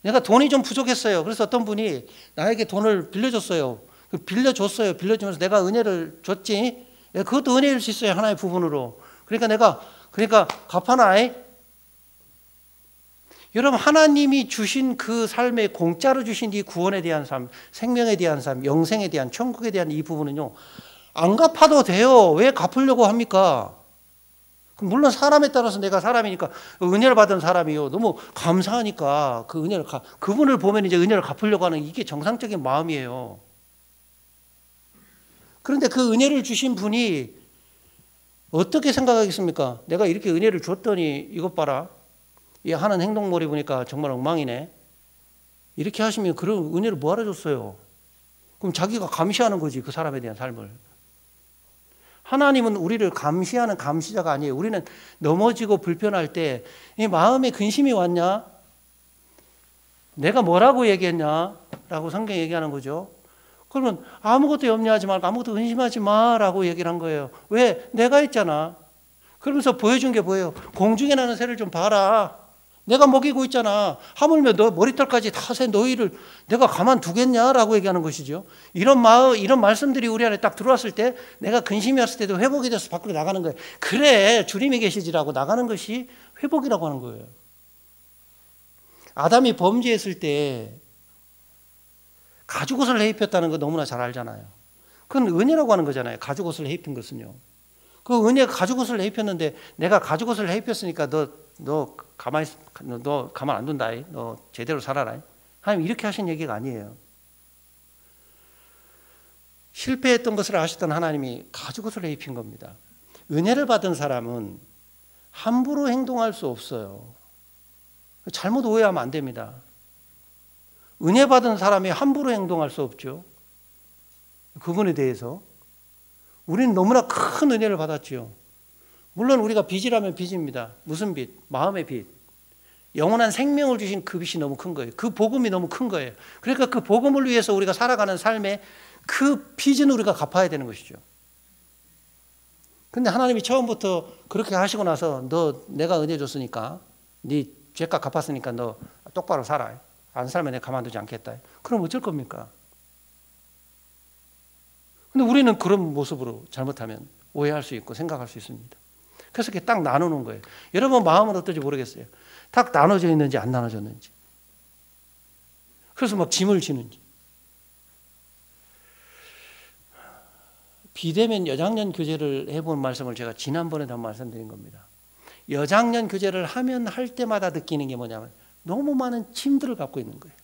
내가 돈이 좀 부족했어요. 그래서 어떤 분이 나에게 돈을 빌려줬어요. 빌려주면서 내가 은혜를 줬지. 그것도 은혜일 수 있어요. 하나의 부분으로. 그러니까 갚아놔. 여러분 하나님이 주신 그 삶에 공짜로 주신 이 구원에 대한 삶, 생명에 대한 삶, 영생에 대한 천국에 대한 이 부분은요. 안 갚아도 돼요. 왜 갚으려고 합니까? 물론 사람에 따라서 내가 사람이니까 은혜를 받은 사람이요. 너무 감사하니까 그 은혜를 그분을 보면 이제 은혜를 갚으려고 하는 이게 정상적인 마음이에요. 그런데 그 은혜를 주신 분이 어떻게 생각하겠습니까? 내가 이렇게 은혜를 줬더니 이것 봐라. 이 하는 행동머리 보니까 정말 엉망이네. 이렇게 하시면 그런 은혜를 뭐하러 줬어요? 그럼 자기가 감시하는 거지 그 사람에 대한 삶을. 하나님은 우리를 감시하는 감시자가 아니에요. 우리는 넘어지고 불편할 때 이 마음에 근심이 왔냐? 내가 뭐라고 얘기했냐? 라고 성경이 얘기하는 거죠. 그러면 아무것도 염려하지 말고 아무것도 근심하지 마라고 얘기를 한 거예요. 왜? 내가 있잖아. 그러면서 보여준 게 뭐예요? 공중에 나는 새를 좀 봐라. 내가 먹이고 있잖아. 하물며 너 머리털까지 다 새 너희를 내가 가만두겠냐라고 얘기하는 것이죠. 이런 말씀들이 우리 안에 딱 들어왔을 때 내가 근심이었을 때도 회복이 돼서 밖으로 나가는 거예요. 그래 주님이 계시지라고 나가는 것이 회복이라고 하는 거예요. 아담이 범죄했을 때 가죽옷을 해입혔다는 거 너무나 잘 알잖아요. 그건 은혜라고 하는 거잖아요. 가죽옷을 해입힌 것은요. 그 은혜가 가죽옷을 해입혔는데 내가 가죽옷을 해입혔으니까 너 가만 안 둔다. 너 제대로 살아라. 하나님 이렇게 하신 얘기가 아니에요. 실패했던 것을 아셨던 하나님이 가죽옷을 입힌 겁니다. 은혜를 받은 사람은 함부로 행동할 수 없어요. 잘못 오해하면 안 됩니다. 은혜 받은 사람이 함부로 행동할 수 없죠. 그분에 대해서. 우리는 너무나 큰 은혜를 받았죠. 물론 우리가 빚이라면 빚입니다. 무슨 빚? 마음의 빚. 영원한 생명을 주신 그 빚이 너무 큰 거예요. 그 복음이 너무 큰 거예요. 그러니까 그 복음을 위해서 우리가 살아가는 삶에 그 빚은 우리가 갚아야 되는 것이죠. 근데 하나님이 처음부터 그렇게 하시고 나서 너 내가 은혜 줬으니까 네 죄값 갚았으니까 너 똑바로 살아. 안 살면 내가 가만두지 않겠다. 그럼 어쩔 겁니까? 근데 우리는 그런 모습으로 잘못하면 오해할 수 있고 생각할 수 있습니다. 그래서 이렇게 딱 나누는 거예요. 여러분 마음은 어떨지 모르겠어요. 딱 나눠져 있는지 안 나눠졌는지. 그래서 막 짐을 지는지. 비대면 여장년 교제를 해본 말씀을 제가 지난번에도 한번 말씀드린 겁니다. 여장년 교제를 하면 할 때마다 느끼는 게 뭐냐면 너무 많은 짐들을 갖고 있는 거예요.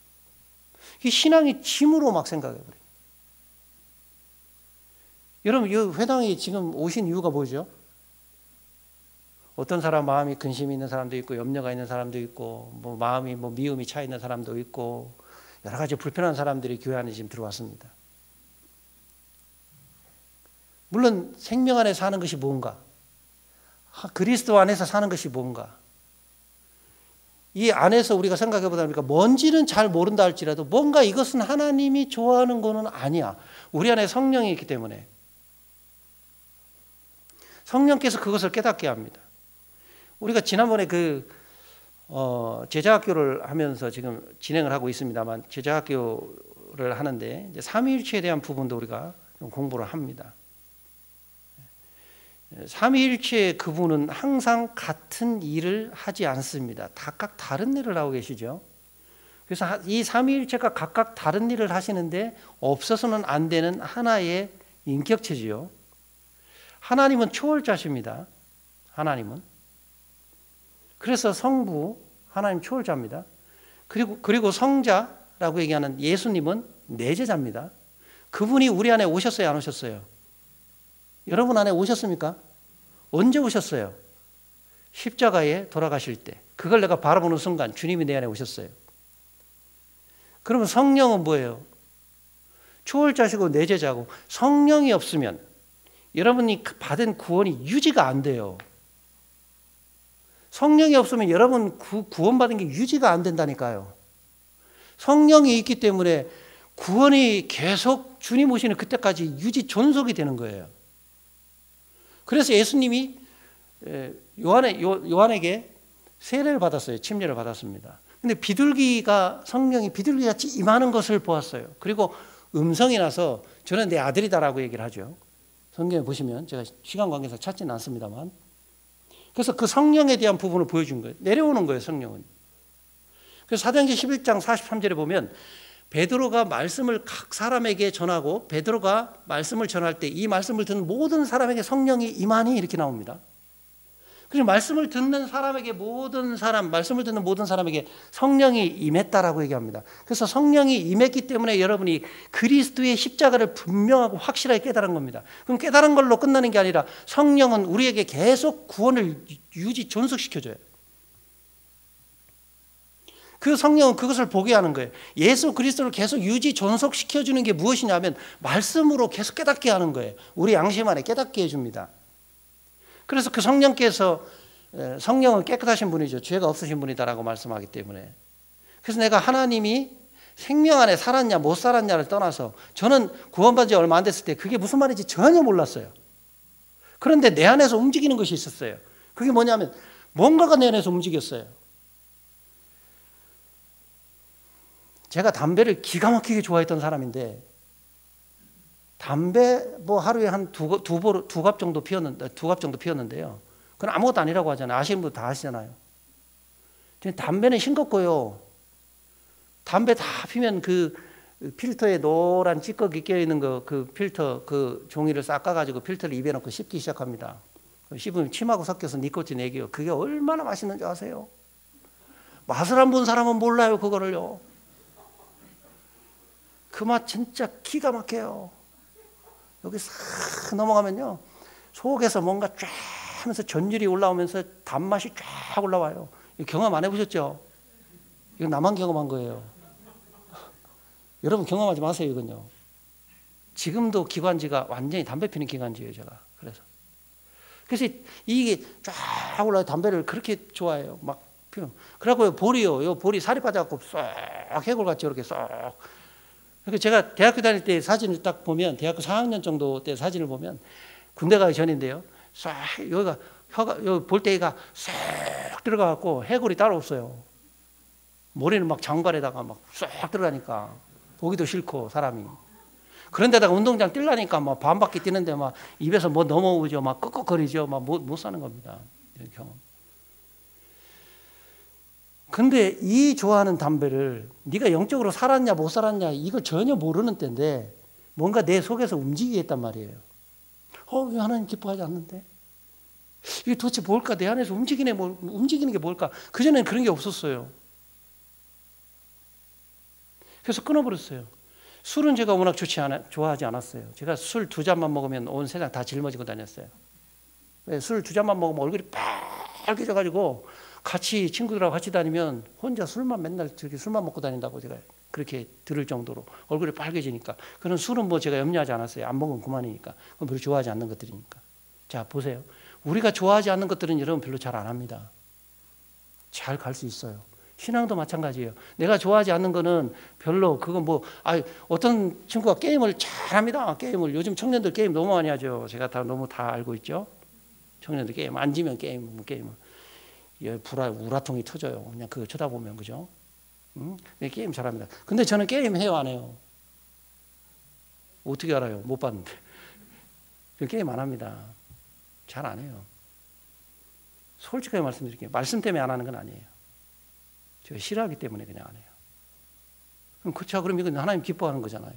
이 신앙이 짐으로 막 생각해버려요. 여러분, 이 회당에 지금 오신 이유가 뭐죠? 어떤 사람 마음이 근심이 있는 사람도 있고 염려가 있는 사람도 있고 뭐 마음이 뭐 미움이 차 있는 사람도 있고 여러 가지 불편한 사람들이 교회 안에 지금 들어왔습니다. 물론 생명 안에 사는 것이 뭔가, 그리스도 안에서 사는 것이 뭔가, 이 안에서 우리가 생각해 보다 보니까 뭔지는 잘 모른다 할지라도 뭔가 이것은 하나님이 좋아하는 거는 아니야. 우리 안에 성령이 있기 때문에 성령께서 그것을 깨닫게 합니다. 우리가 지난번에 제자학교를 하면서 지금 진행을 하고 있습니다만 제자학교를 하는데 이제 삼위일체에 대한 부분도 우리가 좀 공부를 합니다. 삼위일체의 그분은 항상 같은 일을 하지 않습니다. 각각 다른 일을 하고 계시죠. 그래서 이 삼위일체가 각각 다른 일을 하시는데 없어서는 안 되는 하나의 인격체지요. 하나님은 초월자십니다. 하나님은. 그래서 성부, 하나님 초월자입니다. 그리고 성자라고 얘기하는 예수님은 내제자입니다. 그분이 우리 안에 오셨어요, 안 오셨어요? 여러분 안에 오셨습니까? 언제 오셨어요? 십자가에 돌아가실 때. 그걸 내가 바라보는 순간 주님이 내 안에 오셨어요. 그러면 성령은 뭐예요? 초월자시고 내제자고 성령이 없으면 여러분이 받은 구원이 유지가 안 돼요. 성령이 없으면 여러분 구원받은 게 유지가 안 된다니까요. 성령이 있기 때문에 구원이 계속 주님 오시는 그때까지 유지 존속이 되는 거예요. 그래서 예수님이 요한에게 세례를 받았어요. 침례를 받았습니다. 근데 성령이 비둘기같이 임하는 것을 보았어요. 그리고 음성이 나서 저는 내 아들이다라고 얘기를 하죠. 성경에 보시면 제가 시간 관계상 찾지는 않습니다만 그래서 그 성령에 대한 부분을 보여준 거예요. 내려오는 거예요, 성령은. 그래서 사도행전 11장 43절에 보면 베드로가 말씀을 각 사람에게 전하고 베드로가 말씀을 전할 때 이 말씀을 듣는 모든 사람에게 성령이 임하니 이렇게 나옵니다. 그래서 말씀을 듣는 모든 사람에게 성령이 임했다라고 얘기합니다. 그래서 성령이 임했기 때문에 여러분이 그리스도의 십자가를 분명하고 확실하게 깨달은 겁니다. 그럼 깨달은 걸로 끝나는 게 아니라 성령은 우리에게 계속 구원을 존속시켜줘요. 그 성령은 그것을 보게 하는 거예요. 예수 그리스도를 계속 존속시켜주는 게 무엇이냐면 말씀으로 계속 깨닫게 하는 거예요. 우리 양심 안에 깨닫게 해줍니다. 그래서 그 성령께서 성령은 깨끗하신 분이죠. 죄가 없으신 분이다라고 말씀하기 때문에. 그래서 내가 하나님이 생명 안에 살았냐 못 살았냐를 떠나서 저는 구원받은 지 얼마 안 됐을 때 그게 무슨 말인지 전혀 몰랐어요. 그런데 내 안에서 움직이는 것이 있었어요. 그게 뭐냐면 뭔가가 내 안에서 움직였어요. 제가 담배를 기가 막히게 좋아했던 사람인데 담배 뭐 하루에 한 두 갑 정도 피웠는데요. 그건 아무것도 아니라고 하잖아요. 아시는 분 다 아시잖아요. 담배는 싱겁고요. 담배 다 피면 그 필터에 노란 찌꺼기 껴있는 그 필터 그 종이를 싹 까가지고 필터를 입에 넣고 씹기 시작합니다. 씹으면 침하고 섞여서 니코틴 내기요. 그게 얼마나 맛있는 줄 아세요? 맛을 안 본 사람은 몰라요, 그거를요. 그 맛 진짜 기가 막혀요. 여기 싹 넘어가면요. 속에서 뭔가 쫙 하면서 전율이 올라오면서 단맛이 쫙 올라와요. 경험 안 해보셨죠? 이거 나만 경험한 거예요. 여러분 경험하지 마세요, 이건요. 지금도 기관지가 완전히 담배 피는 기관지예요, 제가. 그래서 이게 쫙 올라요. 담배를 그렇게 좋아해요. 막 피워. 그래갖고 볼이요. 요 볼이 살이 빠져갖고 쏙 해골같이 이렇게 쏙. 그러니까 제가 대학교 다닐 때 사진을 딱 보면, 대학교 4학년 정도 때 사진을 보면, 군대 가기 전인데요. 쏙 여기가 혀가, 요 볼때기가 쏙 들어가갖고 해골이 따로 없어요. 머리는 막 장발에다가 막 쏙 들어가니까 보기도 싫고 사람이. 그런데다가 운동장 뛰려니까 막 반바퀴 뛰는데 막 입에서 뭐 넘어오죠. 막 끄끄거리죠. 막 못 사는 겁니다. 이런 경험. 근데 이 좋아하는 담배를 네가 영적으로 살았냐 못 살았냐 이걸 전혀 모르는 때인데 뭔가 내 속에서 움직이게 했단 말이에요. 왜 하나님 기뻐하지 않는데? 이게 도대체 뭘까? 내 안에서 움직이는 게 뭘까? 그전에는 그런 게 없었어요. 그래서 끊어버렸어요. 술은 제가 워낙 좋아하지 않았어요. 제가 술 2잔만 먹으면 온 세상 다 짊어지고 다녔어요. 술 2잔만 먹으면 얼굴이 빨개져가지고 같이 친구들하고 같이 다니면 혼자 맨날 저렇게 술만 먹고 다닌다고 제가 그렇게 들을 정도로 얼굴이 빨개지니까. 그런 술은 뭐 제가 염려하지 않았어요. 안 먹으면 그만이니까. 그건 별로 좋아하지 않는 것들이니까. 자, 보세요. 우리가 좋아하지 않는 것들은 여러분 별로 잘 안 합니다. 잘 갈 수 있어요. 신앙도 마찬가지예요. 내가 좋아하지 않는 거는 별로 그건 어떤 친구가 게임을 잘합니다. 게임을 요즘 청년들 게임 너무 많이 하죠. 제가 너무 다 알고 있죠. 청년들 게임 앉으면 게임을 우라통이 터져요. 그냥 그거 쳐다보면 그죠? 게임 잘합니다. 근데 저는 게임 해요, 안 해요? 어떻게 알아요? 못 봤는데. 게임 안 합니다. 잘 안 해요. 솔직하게 말씀드릴게요. 말씀 때문에 안 하는 건 아니에요. 제가 싫어하기 때문에 그냥 안 해요. 그럼 이건 하나님 기뻐하는 거잖아요.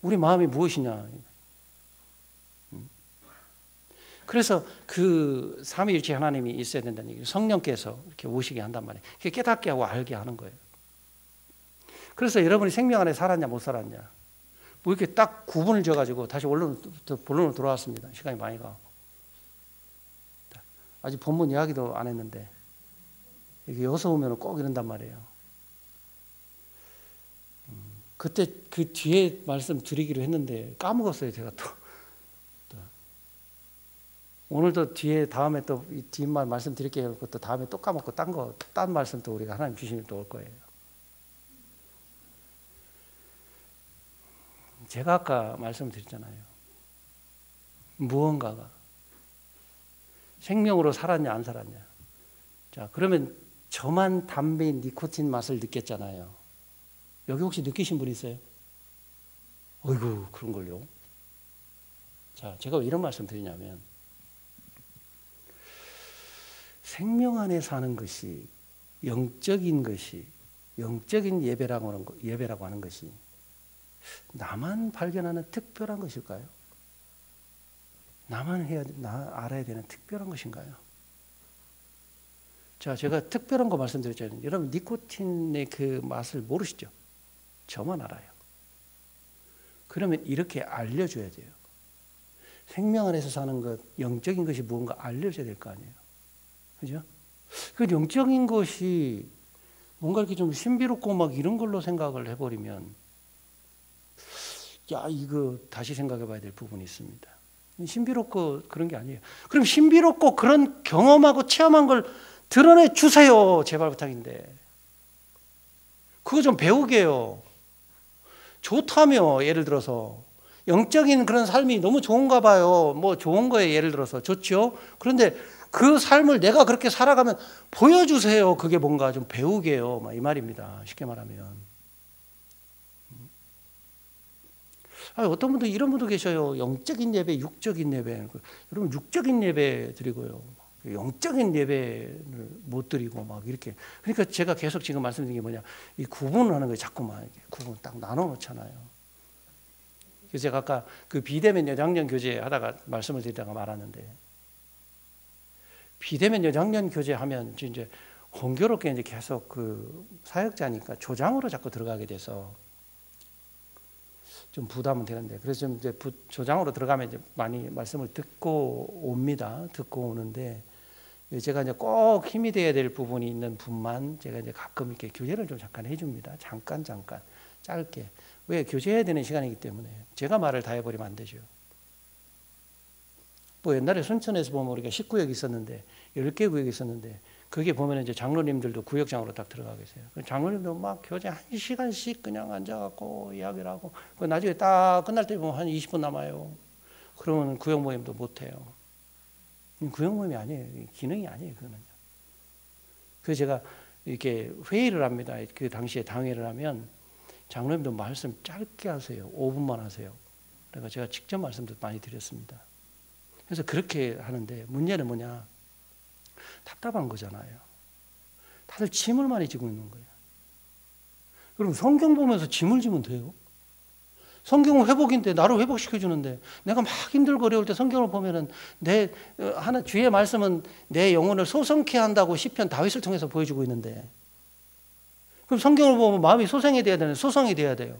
우리 마음이 무엇이냐. 그래서 그 삼위일체 하나님이 있어야 된다는 얘기예요. 성령께서 이렇게 오시게 한단 말이에요. 그게 깨닫게 하고 알게 하는 거예요. 그래서 여러분이 생명 안에 살았냐 못 살았냐 뭐 이렇게 딱 구분을 줘가지고 다시 본론으로 돌아왔습니다. 시간이 많이 가고. 아직 본문 이야기도 안 했는데 여기 여기서 오면 꼭 이런단 말이에요. 그때 그 뒤에 말씀 드리기로 했는데 까먹었어요. 제가 또. 오늘도 다음에 또 이 뒷말 말씀 드릴게요. 또 다음에 또 까먹고 딴 말씀 또 우리가 하나님 주시면 또 올 거예요. 제가 아까 말씀드렸잖아요. 무언가가 생명으로 살았냐 안 살았냐. 자, 그러면 저만 담배의 니코틴 맛을 느꼈잖아요. 여기 혹시 느끼신 분 있어요? 어이구, 그런 걸요. 자, 제가 왜 이런 말씀 드리냐면 생명 안에 사는 것이 영적인 예배라고 하는 것이 나만 발견하는 특별한 것일까요? 나만 알아야 되는 특별한 것인가요? 자, 제가 특별한 거 말씀드렸잖아요. 여러분 니코틴의 그 맛을 모르시죠? 저만 알아요. 그러면 이렇게 알려줘야 돼요. 생명 안에서 사는 것, 영적인 것이 무언가 알려줘야 될 거 아니에요. 그죠? 그 영적인 것이 뭔가 이렇게 좀 신비롭고 막 이런 걸로 생각을 해버리면 이거 다시 생각해 봐야 될 부분이 있습니다. 신비롭고 그런 게 아니에요. 그럼 신비롭고 그런 경험하고 체험한 걸 드러내 주세요. 제발 부탁인데. 그거 좀 배우게 해요. 좋다며 예를 들어서. 영적인 그런 삶이 너무 좋은가 봐요. 뭐 좋은 거에 예를 들어서 좋죠. 그런데 그 삶을 내가 그렇게 살아가면 보여주세요. 그게 뭔가 좀 배우게 해요. 이 말입니다. 쉽게 말하면. 어떤 분도 이런 분도 계셔요. 영적인 예배, 육적인 예배. 여러분 육적인 예배 드리고요. 영적인 예배를 못 드리고 막 이렇게. 그러니까 제가 계속 지금 말씀드린 게 뭐냐. 이 구분을 하는 거예요. 자꾸만 이렇게 구분 딱 나눠 놓잖아요. 그래서 제가 아까 그 비대면 여장년 교제 하다가 말씀을 드리다가 말았는데 비대면 여장년 교제 하면 이제 공교롭게 이제 계속 그 사역자니까 조장으로 자꾸 들어가게 돼서 좀 부담은 되는데, 그래서 좀 이제 조장으로 들어가면 이제 많이 말씀을 듣고 옵니다. 듣고 오는데, 제가 이제 꼭 힘이 돼야 될 부분이 있는 분만 제가 이제 가끔 이렇게 교제를 좀 잠깐 해줍니다. 잠깐 짧게. 왜? 교제해야 되는 시간이기 때문에 제가 말을 다 해버리면 안 되죠. 뭐 옛날에 순천에서 보면 우리가 19구역이 있었는데 10개 구역이 있었는데, 그게 보면 이제 장로님들도 구역장으로 딱 들어가 계세요. 장로님도 막 교제 1시간씩 그냥 앉아갖고 이야기를 하고, 나중에 딱 끝날 때 보면 한 20분 남아요. 그러면 구역 모임도 못 해요. 구역 모임이 아니에요. 기능이 아니에요. 그거는요. 그래서 제가 이렇게 회의를 합니다. 그 당시에 당회를 하면 장로님도 말씀 짧게 하세요. 5분만 하세요. 그러니까 제가 직접 말씀도 많이 드렸습니다. 그래서 그렇게 하는데, 문제는 뭐냐? 답답한 거잖아요. 다들 짐을 많이 지고 있는 거예요. 그럼 성경 보면서 짐을 지면 돼요? 성경은 회복인데, 나를 회복시켜 주는데, 내가 막 힘들고 어려울 때 성경을 보면은 하나 주의 말씀은 내 영혼을 소성케 한다고 시편 다윗을 통해서 보여주고 있는데, 그럼 성경을 보면 마음이 소생이 돼야 되는, 소성이 돼야 돼요.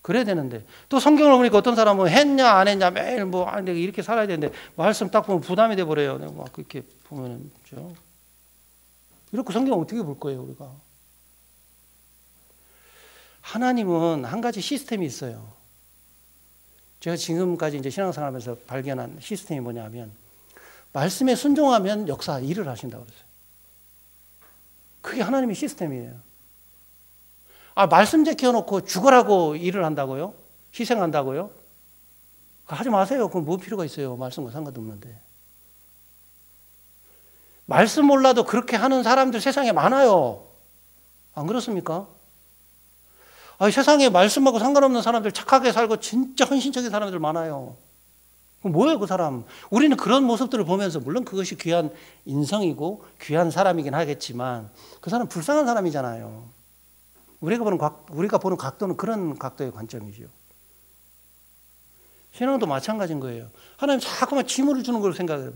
그래야 되는데, 또 성경을 보니까 어떤 사람은 했냐 안 했냐 매일 내가 이렇게 살아야 되는데, 말씀 딱 보면 부담이 돼 버려요. 막 그렇게 보면은 죠. 이렇게 성경 어떻게 볼 거예요, 우리가? 하나님은 한 가지 시스템이 있어요. 제가 지금까지 이제 신앙생활하면서 발견한 시스템이 뭐냐면, 말씀에 순종하면 일을 하신다고 그랬어요. 그게 하나님의 시스템이에요. 말씀 제껴놓고 죽으라고 일을 한다고요? 희생한다고요? 하지 마세요. 그럼 뭐 필요가 있어요? 말씀과 상관도 없는데. 말씀 몰라도 그렇게 하는 사람들 세상에 많아요. 안 그렇습니까? 세상에 말씀하고 상관없는 사람들, 착하게 살고 진짜 헌신적인 사람들 많아요. 그럼 뭐예요, 그 사람? 우리는 그런 모습들을 보면서, 물론 그것이 귀한 인성이고 귀한 사람이긴 하겠지만, 그 사람 불쌍한 사람이잖아요. 우리가 보는 각도는 그런 각도의 관점이죠. 신앙도 마찬가지인 거예요. 하나님 자꾸만 짐을 주는 걸 생각해요.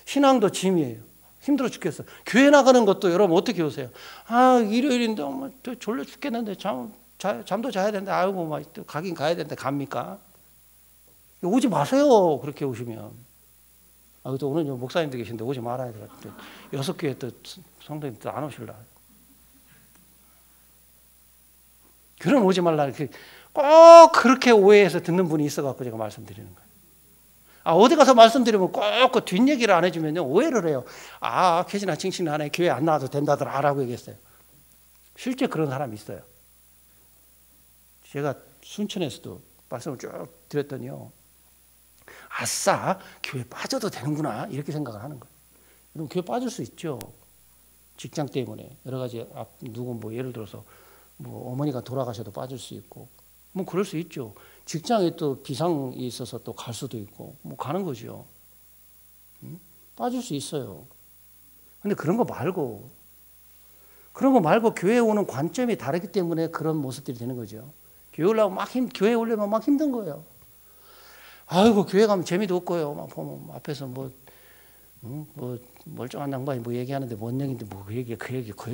신앙도 짐이에요. 힘들어 죽겠어. 교회 나가는 것도 여러분 어떻게 오세요? 일요일인데 졸려 죽겠는데 잠도 자야 되는데, 가긴 가야 되는데 갑니까? 오지 마세요. 그렇게 오시면. 또 오늘 목사님도 계신데 오지 말아야 돼요. 6교회 또 성도님 또 안 오실라. 그럼 오지 말라. 꼭 그렇게 오해해서 듣는 분이 있어갖고 제가 말씀드리는 거예요. 어디 가서 말씀드리면 꼭 그 뒷얘기를 안 해주면요, 오해를 해요. 캐지나 칭칭 하네. 교회 안 나와도 된다더라. 라고 얘기했어요. 실제 그런 사람이 있어요. 제가 순천에서도 말씀을 쭉 드렸더니요, 아싸, 교회 빠져도 되는구나. 이렇게 생각을 하는 거예요. 여러분, 교회 빠질 수 있죠. 직장 때문에. 여러 가지, 예를 들어서, 어머니가 돌아가셔도 빠질 수 있고, 그럴 수 있죠. 직장에 또 비상이 있어서 또 갈 수도 있고, 가는 거죠. 빠질 수 있어요. 근데 그런 거 말고 교회에 오는 관점이 다르기 때문에 그런 모습들이 되는 거죠. 교회에 오려면 막 힘든 거예요. 교회 가면 재미도 없고요. 막 보면 앞에서 멀쩡한 양반이 얘기하는데 뭔 얘기인데 그 얘기,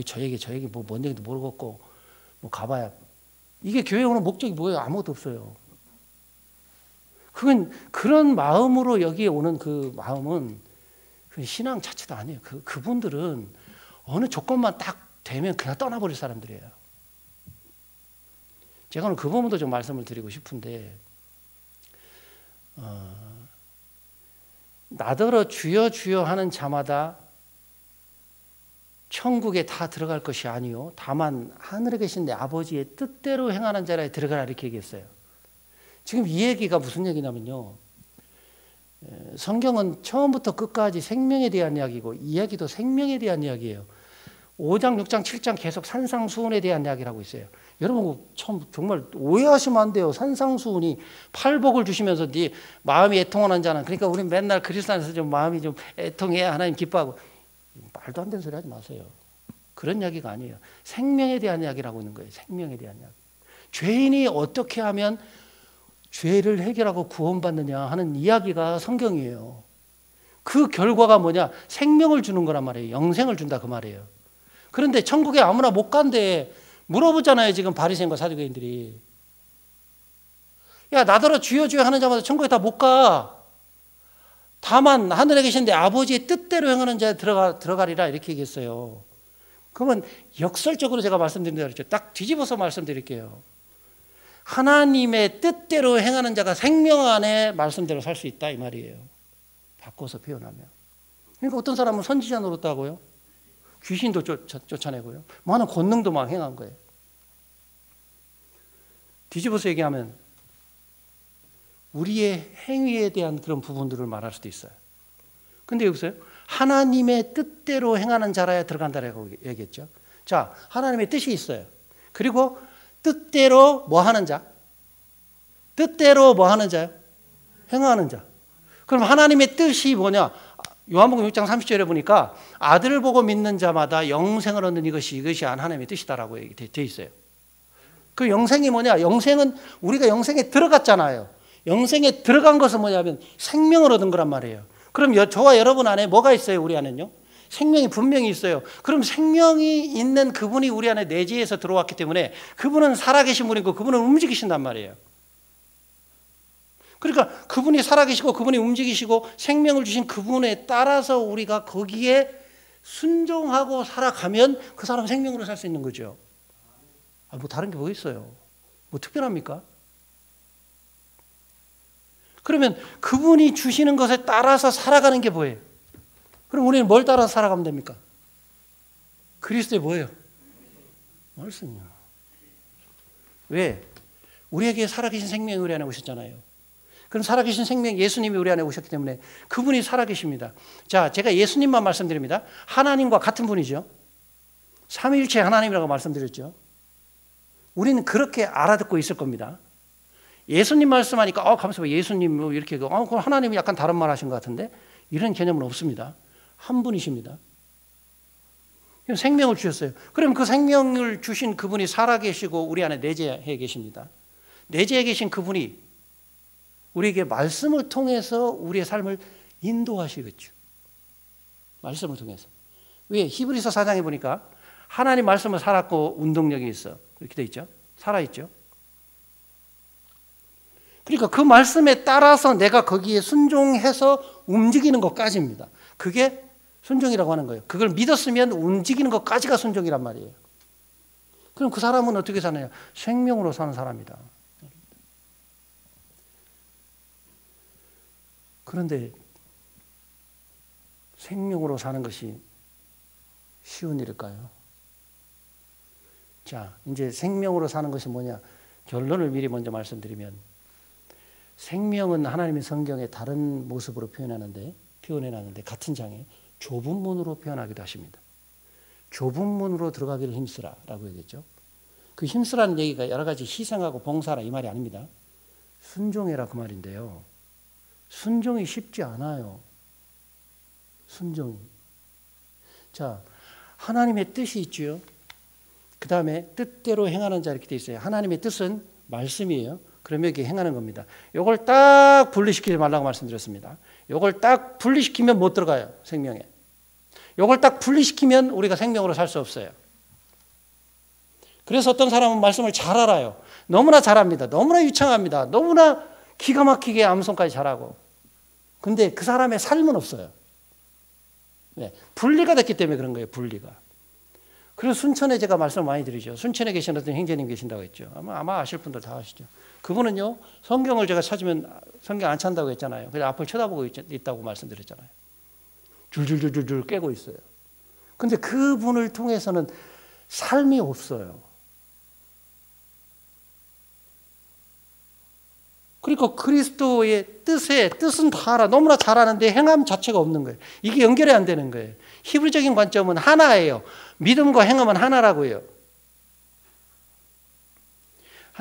저 얘기, 뭔 얘기도 모르겠고, 가봐야. 이게 교회 오는 목적이 뭐예요? 아무것도 없어요. 그런 마음으로 여기에 오는 그 마음은 그 신앙 자체도 아니에요. 그분들은 어느 조건만 딱 되면 그냥 떠나버릴 사람들이에요. 제가 오늘 그 부분도 좀 말씀을 드리고 싶은데, 나더러 주여 주여 하는 자마다 천국에 다 들어갈 것이 아니요 다만 하늘에 계신 내 아버지의 뜻대로 행하는 자라에 들어가라, 이렇게 얘기했어요. 지금 이 얘기가 무슨 얘기냐면요, 성경은 처음부터 끝까지 생명에 대한 이야기고, 이 이야기도 생명에 대한 이야기예요. 5장, 6장, 7장 계속 산상수훈에 대한 이야기를 하고 있어요. 여러분 정말 오해하시면 안 돼요. 산상수훈이 팔복을 주시면서 네 마음이 애통하는 자는, 그러니까 우리 맨날 그리스도 안에서 좀 마음이 좀 애통해야 하나님 기뻐하고, 말도 안 되는 소리 하지 마세요. 그런 이야기가 아니에요. 생명에 대한 이야기를 하고 있는 거예요. 생명에 대한 이야기. 죄인이 어떻게 하면 죄를 해결하고 구원받느냐 하는 이야기가 성경이에요. 그 결과가 뭐냐? 생명을 주는 거란 말이에요. 영생을 준다, 그 말이에요. 그런데 천국에 아무나 못 간대. 물어보잖아요, 지금 바리새인과 사두개인들이. 야, 나더러 주여 주여 하는 자마다 천국에 다 못 가. 다만 하늘에 계신 내 아버지의 뜻대로 행하는 자에 들어가리라 이렇게 얘기했어요. 그러면 역설적으로 제가 말씀드린다 그랬죠. 딱 뒤집어서 말씀드릴게요. 하나님의 뜻대로 행하는 자가 생명 안에 말씀대로 살 수 있다 이 말이에요. 바꿔서 표현하면. 그러니까 어떤 사람은 선지자 노릇하고요. 귀신도 쫓아내고요. 많은 권능도 막 행한 거예요. 뒤집어서 얘기하면 우리의 행위에 대한 그런 부분들을 말할 수도 있어요. 근데 여기서요. 하나님의 뜻대로 행하는 자라야 들어간다라고 얘기했죠. 자, 하나님의 뜻이 있어요. 그리고 뜻대로 뭐 하는 자? 뜻대로 뭐 하는 자요? 행하는 자. 그럼 하나님의 뜻이 뭐냐? 요한복음 6장 30절에 보니까 아들을 보고 믿는 자마다 영생을 얻는 이것이 하나님의 뜻이다라고 되어 있어요. 그 영생이 뭐냐? 영생은 우리가 영생에 들어갔잖아요. 영생에 들어간 것은 뭐냐면 생명을 얻은 거란 말이에요. 그럼 저와 여러분 안에 뭐가 있어요? 우리 안에는요? 생명이 분명히 있어요. 그럼 생명이 있는 그분이 우리 안에 내재해서 들어왔기 때문에 그분은 살아계신 분이고 그분은 움직이신단 말이에요. 그러니까 그분이 살아계시고 그분이 움직이시고 생명을 주신 그분에 따라서 우리가 거기에 순종하고 살아가면 그 사람은 생명으로 살 수 있는 거죠. 뭐 다른 게 뭐 있어요? 뭐 특별합니까? 그러면 그분이 주시는 것에 따라서 살아가는 게 뭐예요? 그럼 우리는 뭘 따라서 살아가면 됩니까? 그리스도의 뭐예요? 말씀이요. 왜? 우리에게 살아계신 생명이 우리 안에 오셨잖아요. 그럼 살아계신 생명 예수님이 우리 안에 오셨기 때문에 그분이 살아계십니다. 자, 제가 예수님만 말씀드립니다. 하나님과 같은 분이죠. 삼위일체 하나님이라고 말씀드렸죠. 우리는 그렇게 알아듣고 있을 겁니다. 예수님 말씀하니까 가만있어 봐. 예수님 뭐 이렇게 그럼 하나님이 약간 다른 말 하신 것 같은데 이런 개념은 없습니다. 한 분이십니다. 생명을 주셨어요. 그럼 그 생명을 주신 그분이 살아계시고 우리 안에 내재해 계십니다. 내재해 계신 그분이 우리에게 말씀을 통해서 우리의 삶을 인도하시겠죠. 말씀을 통해서. 왜? 히브리서 4장에 보니까 하나님 말씀을 살았고 운동력이 있어. 이렇게 돼 있죠. 살아있죠. 그러니까 그 말씀에 따라서 내가 거기에 순종해서 움직이는 것까지입니다. 그게 순종이라고 하는 거예요. 그걸 믿었으면 움직이는 것까지가 순종이란 말이에요. 그럼 그 사람은 어떻게 사나요? 생명으로 사는 사람이다. 그런데 생명으로 사는 것이 쉬운 일일까요? 자, 이제 생명으로 사는 것이 뭐냐? 결론을 미리 먼저 말씀드리면 생명은 하나님의 성경에 다른 모습으로 표현해놨는데 같은 장에 좁은 문으로 표현하기도 하십니다. 좁은 문으로 들어가기를 힘쓰라라고 얘기했죠. 그 힘쓰라는 얘기가 여러 가지 희생하고 봉사라 이 말이 아닙니다. 순종해라 그 말인데요. 순종이 쉽지 않아요. 순종이. 자, 하나님의 뜻이 있죠. 그 다음에 뜻대로 행하는 자 이렇게 돼 있어요. 하나님의 뜻은 말씀이에요. 그러면 이게 행하는 겁니다. 이걸 딱 분리시키지 말라고 말씀드렸습니다. 이걸 딱 분리시키면 못 들어가요. 생명에. 이걸 딱 분리시키면 우리가 생명으로 살 수 없어요. 그래서 어떤 사람은 말씀을 잘 알아요. 너무나 잘합니다. 너무나 유창합니다. 너무나 기가 막히게 암송까지 잘하고. 근데 그 사람의 삶은 없어요. 왜? 분리가 됐기 때문에 그런 거예요. 분리가. 그래서 순천에 제가 말씀을 많이 드리죠. 순천에 계신 어떤 형제님 계신다고 했죠. 아마 아실 분들 다 아시죠. 그분은요. 성경을 제가 찾으면 성경 안 찬다고 했잖아요. 그래서 앞을 쳐다보고 있다고 말씀드렸잖아요. 줄줄줄줄 깨고 있어요. 근데 그분을 통해서는 삶이 없어요. 그러니까 그리스도의 뜻은 다 알아. 너무나 잘 아는데 행함 자체가 없는 거예요. 이게 연결이 안 되는 거예요. 히브리적인 관점은 하나예요. 믿음과 행함은 하나라고 해요.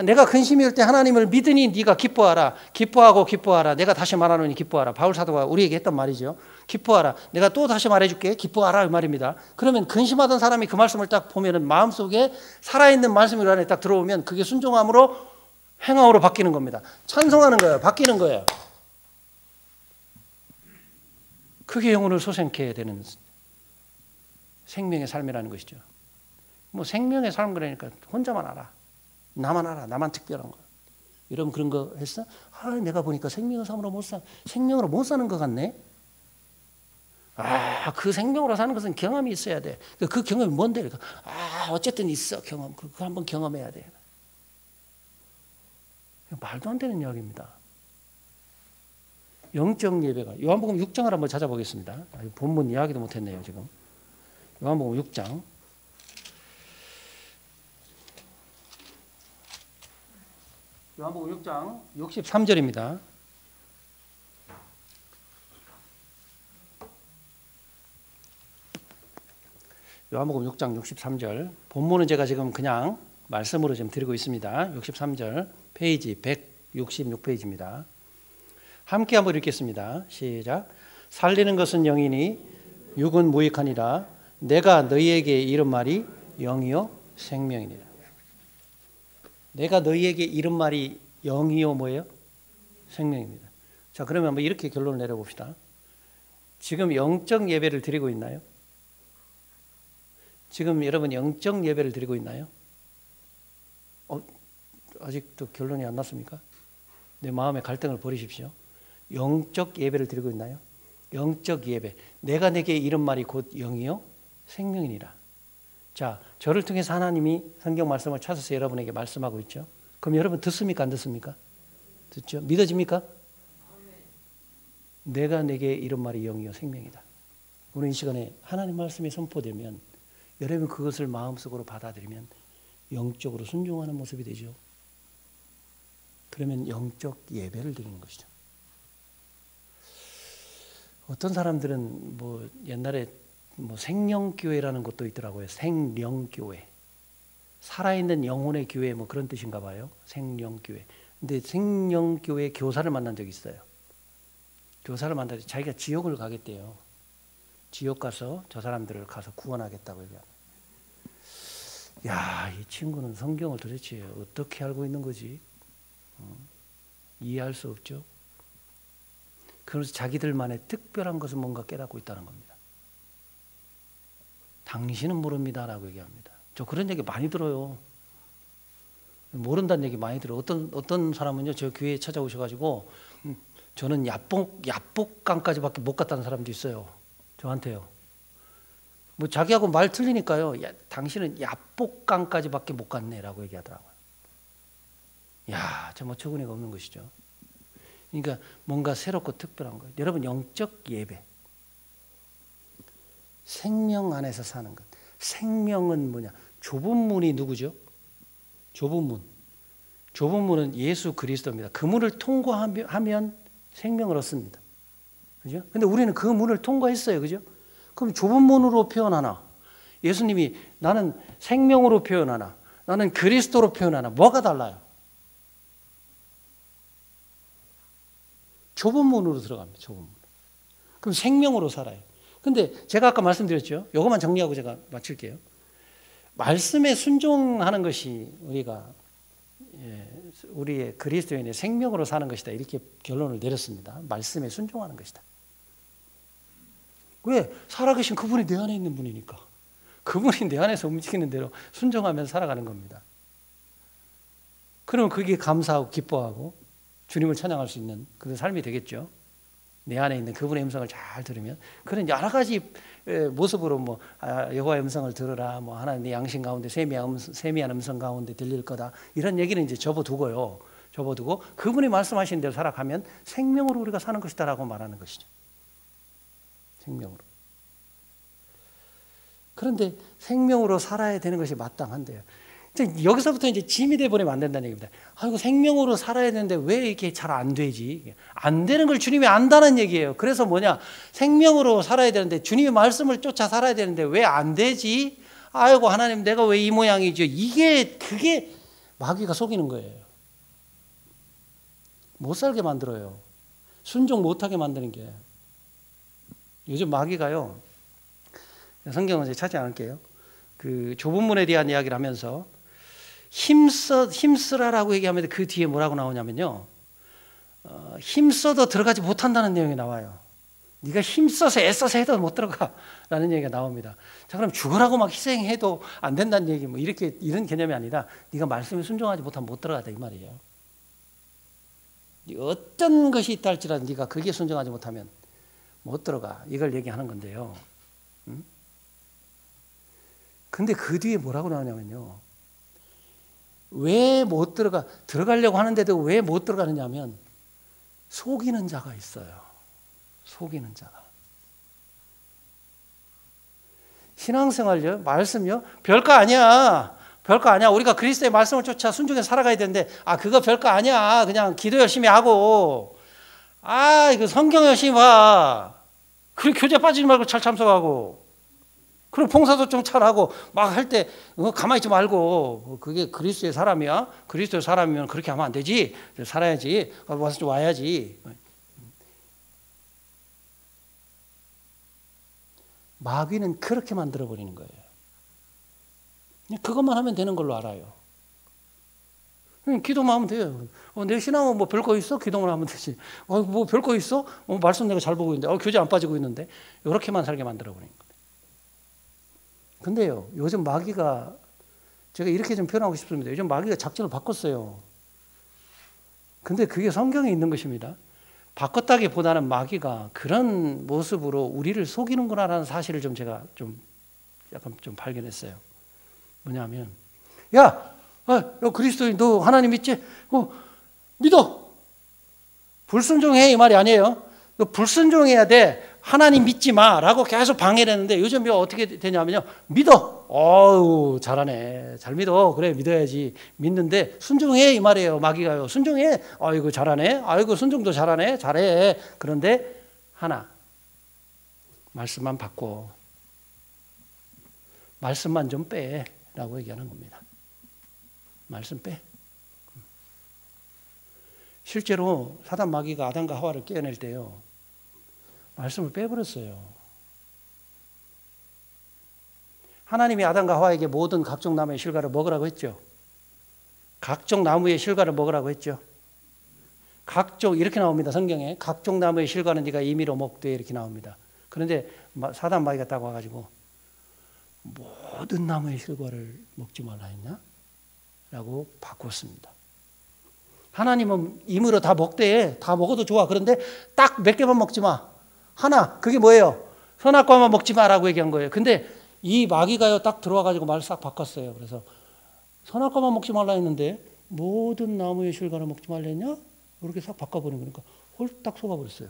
내가 근심이 올 때 하나님을 믿으니 네가 기뻐하라. 기뻐하라. 내가 다시 말하노니 기뻐하라. 바울 사도가 우리에게 했던 말이죠. 기뻐하라. 내가 또 다시 말해줄게. 기뻐하라 이 말입니다. 그러면 근심하던 사람이 그 말씀을 딱 보면은 마음속에 살아있는 말씀이 안에 딱 들어오면 그게 순종함으로 행함으로 바뀌는 겁니다. 찬송하는 거예요. 바뀌는 거예요. 그게 영혼을 소생케 되는 생명의 삶이라는 것이죠. 뭐 생명의 삶 그러니까 혼자만 알아. 나만 알아. 나만 특별한 거. 여러분 그런 거 했어? 내가 보니까 생명으로 못 사는 것 같네. 그 생명으로 사는 것은 경험이 있어야 돼. 그 경험이 뭔데? 어쨌든 있어 경험. 그거 한번 경험해야 돼. 말도 안 되는 이야기입니다. 영적 예배가 요한복음 6장을 한번 찾아보겠습니다. 본문 이야기도 못했네요 지금. 요한복음 6장. 요한복음 6장 63절입니다. 요한복음 6장 63절. 본문은 제가 지금 그냥 말씀으로 좀 드리고 있습니다. 63절 페이지 166페이지입니다. 함께 한번 읽겠습니다. 시작. 살리는 것은 영이니 육은 무익하니라. 내가 너희에게 이른 말이 영이요 생명이니라. 내가 너희에게 이른 말이 영이요 뭐예요? 생명입니다. 자, 그러면 한번 이렇게 결론을 내려봅시다. 지금 영적 예배를 드리고 있나요? 지금 여러분 영적 예배를 드리고 있나요? 아직도 결론이 안 났습니까? 내 마음의 갈등을 버리십시오. 영적 예배를 드리고 있나요? 영적 예배. 내가 내게 이른 말이 곧 영이요 생명이니라. 자, 저를 통해서 하나님이 성경 말씀을 찾아서 여러분에게 말씀하고 있죠. 그럼 여러분 듣습니까? 안 듣습니까? 듣죠? 믿어집니까? 내가 내게 이른 말이 영이요 생명이다. 오늘 이 시간에 하나님 말씀이 선포되면 여러분 그것을 마음속으로 받아들이면 영적으로 순종하는 모습이 되죠. 그러면 영적 예배를 드리는 것이죠. 어떤 사람들은 뭐 옛날에 생명교회라는 것도 있더라고요. 생명교회. 살아있는 영혼의 교회 뭐 그런 뜻인가 봐요. 생명교회. 근데 생명교회 교사를 만난 적이 있어요. 교사를 만나서 자기가 지옥을 가겠대요. 지옥 가서 저 사람들을 가서 구원하겠다고 얘기합니다. 야, 이 친구는 성경을 도대체 어떻게 알고 있는 거지? 이해할 수 없죠. 그래서 자기들만의 특별한 것은 뭔가 깨닫고 있다는 겁니다. 당신은 모릅니다라고 얘기합니다. 저 그런 얘기 많이 들어요. 모른다는 얘기 많이 들어요. 어떤 사람은요, 저 교회에 찾아오셔가지고 저는 야복강까지밖에 못 갔다는 사람도 있어요. 저한테요. 뭐 자기하고 말 틀리니까요. 당신은 야복강까지밖에 못 갔네라고 얘기하더라고요. 야, 저 어처구니가 없는 것이죠. 그러니까 뭔가 새롭고 특별한 거예요. 여러분 영적 예배. 생명 안에서 사는 것. 생명은 뭐냐? 좁은 문이 누구죠? 좁은 문. 좁은 문은 예수 그리스도입니다. 그 문을 통과하면 생명을 얻습니다. 그죠? 근데 우리는 그 문을 통과했어요. 그죠? 그럼 좁은 문으로 표현하나? 예수님이 나는 생명으로 표현하나? 나는 그리스도로 표현하나? 뭐가 달라요? 좁은 문으로 들어갑니다. 좁은 문. 그럼 생명으로 살아요. 근데 제가 아까 말씀드렸죠. 이것만 정리하고 제가 마칠게요. 말씀에 순종하는 것이 우리의 그리스도인의 생명으로 사는 것이다. 이렇게 결론을 내렸습니다. 말씀에 순종하는 것이다. 왜? 살아계신 그분이 내 안에 있는 분이니까. 그분이 내 안에서 움직이는 대로 순종하면서 살아가는 겁니다. 그러면 그게 감사하고 기뻐하고 주님을 찬양할 수 있는 그 삶이 되겠죠. 내 안에 있는 그분의 음성을 잘 들으면 그런 여러 가지 모습으로 여호와의 음성을 들으라, 하나님 내 양심 가운데 세미한 음성 가운데 들릴 거다, 이런 얘기는 이제 접어두고 그분이 말씀하신 대로 살아가면 생명으로 우리가 사는 것이다라고 말하는 것이죠. 생명으로. 그런데 생명으로 살아야 되는 것이 마땅한데요. 여기서부터 이제 짐이 돼버리면 안 된다는 얘기입니다. 아이고, 생명으로 살아야 되는데 왜 이렇게 잘 안 되지? 안 되는 걸 주님이 안다는 얘기예요. 그래서 뭐냐? 생명으로 살아야 되는데, 주님의 말씀을 쫓아 살아야 되는데 왜 안 되지? 아이고, 하나님, 내가 왜 이 모양이죠? 그게 마귀가 속이는 거예요. 못 살게 만들어요. 순종 못하게 만드는 게. 요즘 마귀가요, 성경은 이제 찾지 않을게요. 그 좁은 문에 대한 이야기를 하면서 힘쓰라라고 얘기하면 그 뒤에 뭐라고 나오냐면요, 힘써도 들어가지 못한다는 내용이 나와요. 네가 힘써서 애써서 해도 못 들어가라는 얘기가 나옵니다. 자, 그럼 죽으라고 막 희생해도 안 된다는 얘기, 이런 개념이 아니라 네가 말씀에 순종하지 못하면 못 들어가다 이 말이에요. 어떤 것이 있다 할지라도 네가 거기에 순종하지 못하면 못 들어가. 이걸 얘기하는 건데요. 근데 그 뒤에 뭐라고 나오냐면요. 왜 못 들어가려고 하는데도 왜 못 들어가느냐 하면 속이는 자가 있어요. 속이는 자가. 신앙생활요, 말씀요, 별거 아니야. 별거 아니야. 우리가 그리스도의 말씀을 쫓아 순종해서 살아가야 되는데, 그거 별거 아니야. 그냥 기도 열심히 하고, 이거 성경 열심히 봐. 그리고 교제 빠지지 말고 잘 참석하고, 그리고 봉사도 좀 잘하고, 막 할 때, 가만히 있지 말고, 그게 그리스도의 사람이야? 그리스도의 사람이면 그렇게 하면 안 되지. 살아야지. 와서 좀 와야지. 마귀는 그렇게 만들어버리는 거예요. 그것만 하면 되는 걸로 알아요. 기도만 하면 돼요. 내 신앙은 뭐 별거 있어? 기도만 하면 되지. 뭐 별거 있어? 말씀 내가 잘 보고 있는데, 교제 안 빠지고 있는데, 이렇게만 살게 만들어버리는 거예요. 근데요, 요즘 마귀가, 제가 이렇게 좀 표현하고 싶습니다. 요즘 마귀가 작전을 바꿨어요. 근데 그게 성경에 있는 것입니다. 바꿨다기보다는 마귀가 그런 모습으로 우리를 속이는구나라는 사실을 좀 제가 약간 좀 발견했어요. 뭐냐면, 야, 그리스도인 너 하나님 믿지? 믿어. 불순종해 이 말이 아니에요. 너 불순종해야 돼. 하나님 믿지 마라고 계속 방해를 했는데 요즘 어떻게 되냐면요. 믿어. 어우 잘하네. 잘 믿어. 그래 믿어야지. 믿는데 순종해 이 말이에요. 마귀가요. 순종해. 아이고 잘하네. 아이고 순종도 잘하네. 잘해. 그런데 하나. 말씀만 바꿔. 말씀만 좀 빼라고 얘기하는 겁니다. 말씀 빼. 실제로 사단 마귀가 아담과 하와를 깨어낼 때요. 말씀을 빼버렸어요. 하나님이 아담과 하와에게 모든 각종 나무의 실과를 먹으라고 했죠. 각종 나무의 실과를 먹으라고 했죠. 이렇게 나옵니다. 성경에. 각종 나무의 실과는 네가 임의로 먹되 이렇게 나옵니다. 그런데 사단 마귀가 딱 와가지고 모든 나무의 실과를 먹지 말라 했냐? 라고 바꿨습니다. 하나님은 임의로 다 먹되 다 먹어도 좋아. 그런데 딱 몇 개만 먹지 마. 하나, 그게 뭐예요? 선악과만 먹지 마라고 얘기한 거예요. 근데 이 마귀가요, 딱 들어와가지고 말을 싹 바꿨어요. 그래서 선악과만 먹지 말라 했는데 모든 나무의 실과를 먹지 말라 했냐? 이렇게 싹 바꿔버린 거니까 홀딱 속아버렸어요.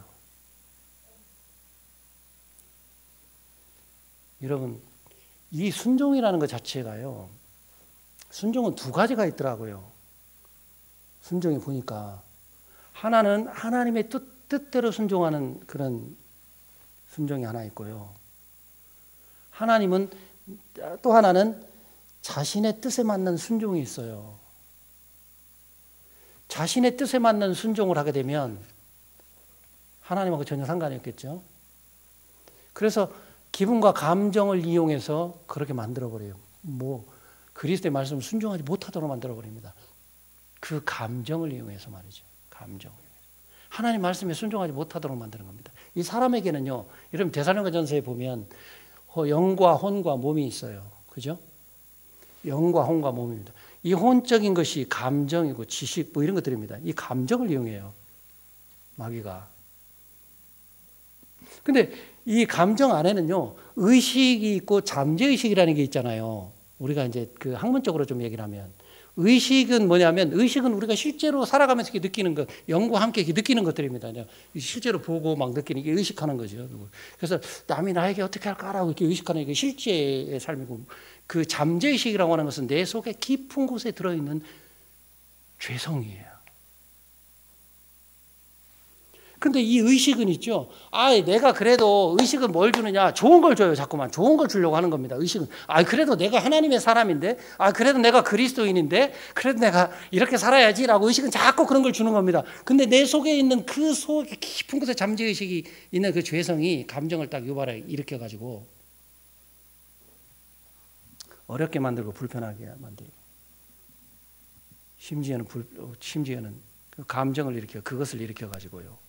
여러분, 이 순종이라는 것 자체가요, 순종은 두 가지가 있더라고요. 순종이 보니까 하나는 하나님의 뜻대로 순종하는 그런 순종이 하나 있고요. 하나님은 또 하나는 자신의 뜻에 맞는 순종이 있어요. 자신의 뜻에 맞는 순종을 하게 되면 하나님하고 전혀 상관이 없겠죠. 그래서 기분과 감정을 이용해서 그렇게 만들어버려요. 그리스도의 말씀을 순종하지 못하도록 만들어버립니다. 그 감정을 이용해서 말이죠. 감정을 이용해서. 하나님 말씀에 순종하지 못하도록 만드는 겁니다. 이 사람에게는요, 여러분 데살로니가전서에 보면 영과 혼과 몸이 있어요. 그죠? 영과 혼과 몸입니다. 이 혼적인 것이 감정이고 지식 이런 것들입니다. 이 감정을 이용해요. 마귀가. 근데 이 감정 안에는요, 의식이 있고 잠재의식이라는 게 있잖아요. 우리가 이제 그 학문적으로 좀 얘기를 하면. 의식은 뭐냐면, 의식은 우리가 실제로 살아가면서 이렇게 느끼는 것, 영과 함께 이렇게 느끼는 것들입니다. 실제로 보고 막 느끼는 게 의식하는 거죠. 그래서 남이 나에게 어떻게 할까라고 이렇게 의식하는 게 실제의 삶이고, 그 잠재의식이라고 하는 것은 내 속에 깊은 곳에 들어있는 죄성이에요. 근데 이 의식은 있죠. 내가 그래도 의식은 뭘 주느냐? 좋은 걸 줘요. 자꾸만. 좋은 걸 주려고 하는 겁니다. 의식은. 그래도 내가 하나님의 사람인데, 그래도 내가 그리스도인인데, 그래도 내가 이렇게 살아야지라고 의식은 자꾸 그런 걸 주는 겁니다. 근데 내 속에 있는 그 속에 깊은 곳에 잠재의식이 있는 그 죄성이 감정을 딱 유발해 일으켜가지고 어렵게 만들고 불편하게 만들고 심지어는 그 감정을 그것을 일으켜가지고요.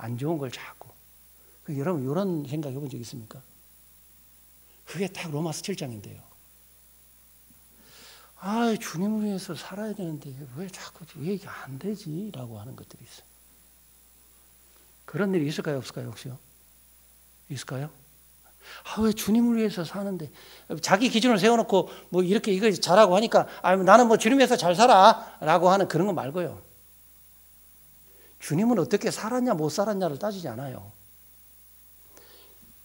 안 좋은 걸 자꾸. 여러분 이런 생각 해본 적 있습니까? 그게 딱 로마서 7장인데요. 아, 주님을 위해서 살아야 되는데 왜 자꾸 왜 이게 안 되지? 라고 하는 것들이 있어요. 그런 일이 있을까요? 없을까요? 혹시요? 있을까요? 아, 왜 주님을 위해서 사는데 자기 기준을 세워놓고 뭐 이렇게 이거 잘하고 하니까 아, 나는 뭐 주님 위해서 잘 살아 라고 하는 그런 거 말고요. 주님은 어떻게 살았냐 못 살았냐를 따지지 않아요.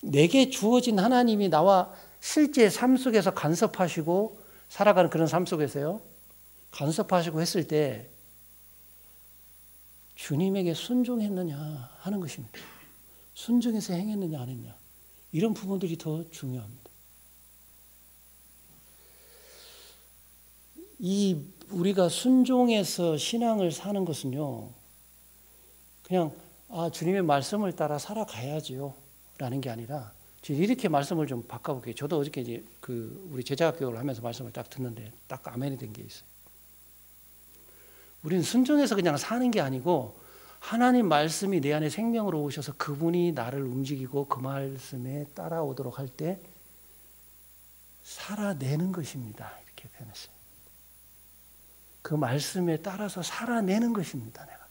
내게 주어진 하나님이 나와 실제 삶 속에서 간섭하시고 살아가는 그런 삶 속에서요. 간섭하시고 했을 때 주님에게 순종했느냐 하는 것입니다. 순종해서 행했느냐 안 했냐. 이런 부분들이 더 중요합니다. 이 우리가 순종해서 신앙을 사는 것은요. 그냥 주님의 말씀을 따라 살아가야지요 라는 게 아니라 이렇게 말씀을 좀 바꿔볼게요. 저도 어저께 이제 우리 제자학 교육을 하면서 말씀을 딱 듣는데 딱 아멘이 된 게 있어요. 우리는 순종해서 그냥 사는 게 아니고 하나님 말씀이 내 안에 생명으로 오셔서 그분이 나를 움직이고 그 말씀에 따라오도록 할 때 살아내는 것입니다. 이렇게 표현했어요. 그 말씀에 따라서 살아내는 것입니다. 내가.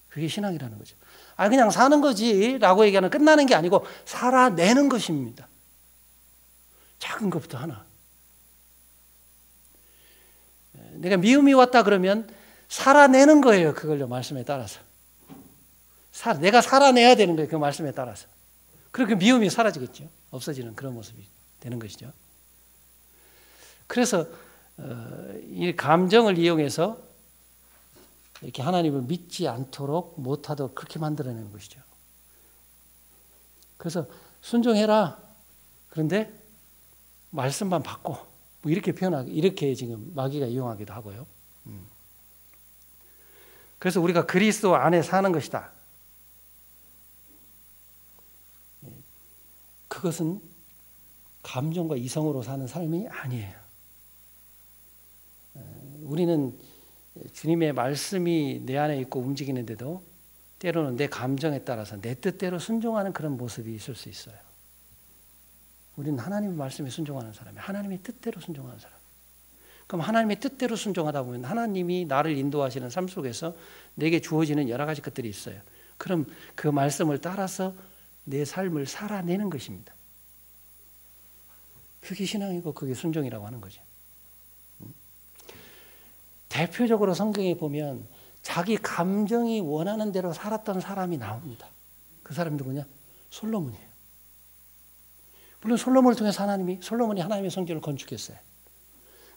그게 신앙이라는 거죠. 그냥 사는 거지 라고 얘기하면 끝나는 게 아니고 살아내는 것입니다. 작은 것부터 하나. 내가 미움이 왔다 그러면 살아내는 거예요. 그걸요. 말씀에 따라서. 내가 살아내야 되는 거예요. 그 말씀에 따라서. 그렇게 미움이 사라지겠죠. 없어지는 그런 모습이 되는 것이죠. 그래서 이 감정을 이용해서 이렇게 하나님을 믿지 않도록 못하도록 그렇게 만들어내는 것이죠. 그래서 순종해라. 그런데 말씀만 받고 뭐 이렇게 표현하기 이렇게 지금 마귀가 이용하기도 하고요. 그래서 우리가 그리스도 안에 사는 것이다. 그것은 감정과 이성으로 사는 삶이 아니에요. 우리는 주님의 말씀이 내 안에 있고 움직이는데도 때로는 내 감정에 따라서 내 뜻대로 순종하는 그런 모습이 있을 수 있어요. 우리는 하나님의 말씀에 순종하는 사람이에요. 하나님의 뜻대로 순종하는 사람. 그럼 하나님의 뜻대로 순종하다 보면 하나님이 나를 인도하시는 삶 속에서 내게 주어지는 여러 가지 것들이 있어요. 그럼 그 말씀을 따라서 내 삶을 살아내는 것입니다. 그게 신앙이고 그게 순종이라고 하는 거죠. 대표적으로 성경에 보면 자기 감정이 원하는 대로 살았던 사람이 나옵니다. 그 사람이 누구냐? 솔로몬이에요. 물론 솔로몬을 통해서 솔로몬이 하나님의 성전을 건축했어요.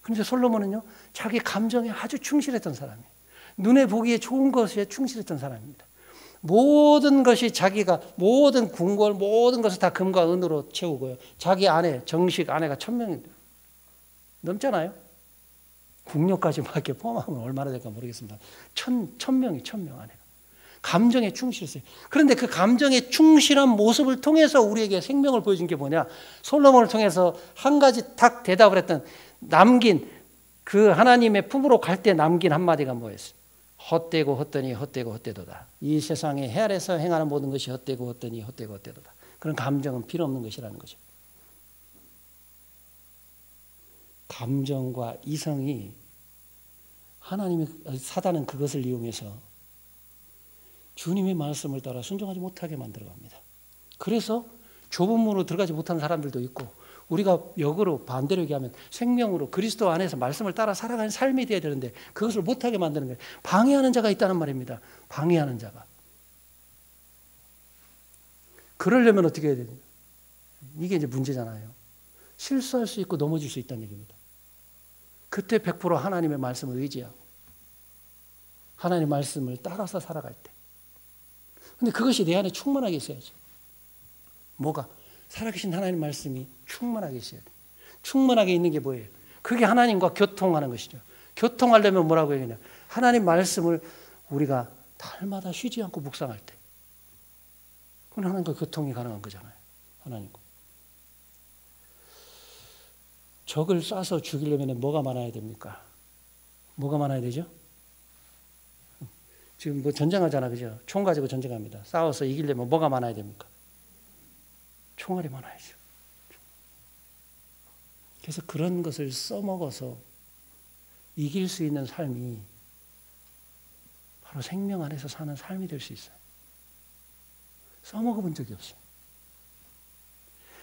그런데 솔로몬은요, 자기 감정에 아주 충실했던 사람이에요. 눈에 보기에 좋은 것에 충실했던 사람입니다. 모든 것이 모든 궁궐, 모든 것을 다 금과 은으로 채우고요. 자기 아내, 정식 아내가 1000명이 넘잖아요. 국녀까지 막 이렇게 포함하면 얼마나 될까 모르겠습니다. 1000명이 아내가. 감정에 충실했어요. 그런데 그 감정에 충실한 모습을 통해서 우리에게 생명을 보여준 게 뭐냐? 솔로몬을 통해서 한 가지 딱 대답을 했던 남긴 그 하나님의 품으로 갈 때 남긴 한마디가 뭐였어요? 헛되고 헛되니 헛되고 헛되도다. 이 세상에 해 아래서 행하는 모든 것이 헛되고 헛되니 헛되고 헛되도다. 그런 감정은 필요 없는 것이라는 거죠. 감정과 이성이 사단은 그것을 이용해서 주님의 말씀을 따라 순종하지 못하게 만들어갑니다. 그래서 좁은 문으로 들어가지 못하는 사람들도 있고 우리가 역으로 반대로 얘기하면 생명으로 그리스도 안에서 말씀을 따라 살아가는 삶이 되어야 되는데 그것을 못하게 만드는 거예요. 방해하는 자가 있다는 말입니다. 방해하는 자가. 그러려면 어떻게 해야 되냐? 이게 이제 문제잖아요. 실수할 수 있고 넘어질 수 있다는 얘기입니다. 그때 100% 하나님의 말씀을 의지하고 하나님의 말씀을 따라서 살아갈 때. 근데 그것이 내 안에 충만하게 있어야죠. 뭐가? 살아계신 하나님 말씀이 충만하게 있어야 돼. 충만하게 있는 게 뭐예요? 그게 하나님과 교통하는 것이죠. 교통하려면 뭐라고 얘기하냐? 하나님 말씀을 우리가 달마다 쉬지 않고 묵상할 때. 그건 하나님과 교통이 가능한 거잖아요. 하나님과. 적을 쏴서 죽이려면 뭐가 많아야 됩니까? 뭐가 많아야 되죠? 지금 뭐 전쟁하잖아, 그죠? 총 가지고 전쟁합니다. 싸워서 이기려면 뭐가 많아야 됩니까? 총알이 많아야죠. 그래서 그런 것을 써먹어서 이길 수 있는 삶이 바로 생명 안에서 사는 삶이 될 수 있어요. 써먹어본 적이 없어요.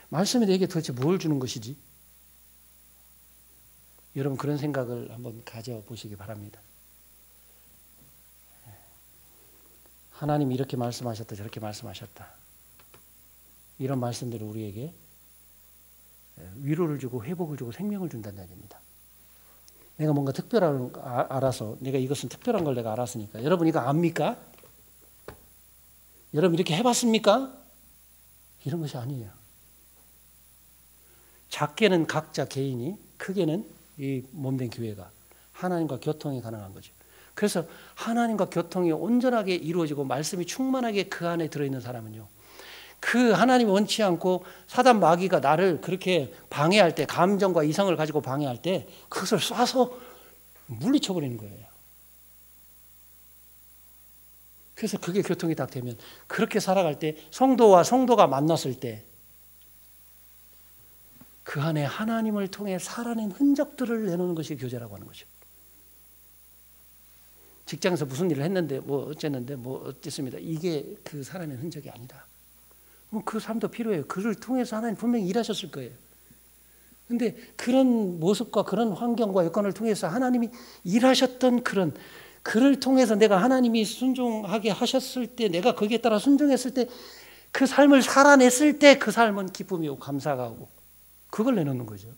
말씀이 내게 도대체 뭘 주는 것이지? 여러분 그런 생각을 한번 가져보시기 바랍니다. 하나님이 이렇게 말씀하셨다 저렇게 말씀하셨다. 이런 말씀들을 우리에게 위로를 주고 회복을 주고 생명을 준다는 얘기입니다. 내가 뭔가 특별한 걸 알아서 내가 이것은 특별한 걸 내가 알았으니까 여러분 이거 압니까? 여러분 이렇게 해봤습니까? 이런 것이 아니에요. 작게는 각자 개인이 크게는 이 몸된 교회가 하나님과 교통이 가능한 거죠. 그래서 하나님과 교통이 온전하게 이루어지고 말씀이 충만하게 그 안에 들어있는 사람은요. 그 하나님이 원치 않고 사단 마귀가 나를 그렇게 방해할 때 감정과 이성을 가지고 방해할 때 그것을 쏴서 물리쳐버리는 거예요. 그래서 그게 교통이 딱 되면 그렇게 살아갈 때 성도와 성도가 만났을 때 그 안에 하나님을 통해 살아낸 흔적들을 내놓는 것이 교제라고 하는 거죠. 직장에서 무슨 일을 했는데 뭐 어쨌는데 뭐 어쨌습니다. 이게 그 살아낸 흔적이 아니다. 그 삶도 필요해요. 그를 통해서 하나님 분명히 일하셨을 거예요. 그런데 그런 모습과 그런 환경과 여건을 통해서 하나님이 일하셨던 그를 통해서 내가 하나님이 순종하게 하셨을 때 내가 거기에 따라 순종했을 때 그 삶을 살아냈을 때 그 삶은 기쁨이고 감사가 오고 그걸 내놓는 거죠.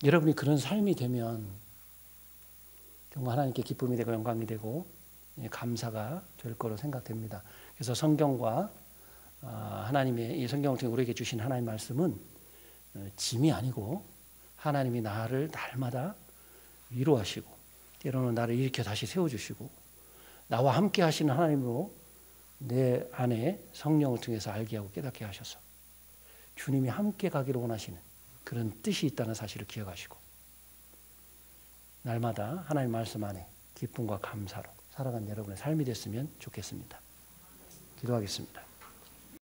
여러분이 그런 삶이 되면 정말 하나님께 기쁨이 되고 영광이 되고 감사가 될 거로 생각됩니다. 그래서 성경과 하나님의 이 성경을 통해 우리에게 주신 하나님의 말씀은 짐이 아니고 하나님이 나를 날마다 위로하시고 때로는 나를 일으켜 다시 세워주시고 나와 함께 하시는 하나님으로 내 안에 성령을 통해서 알게 하고 깨닫게 하셔서 주님이 함께 가기를 원하시는 그런 뜻이 있다는 사실을 기억하시고 날마다 하나님 말씀 안에 기쁨과 감사로 살아가는 여러분의 삶이 됐으면 좋겠습니다. 기도하겠습니다.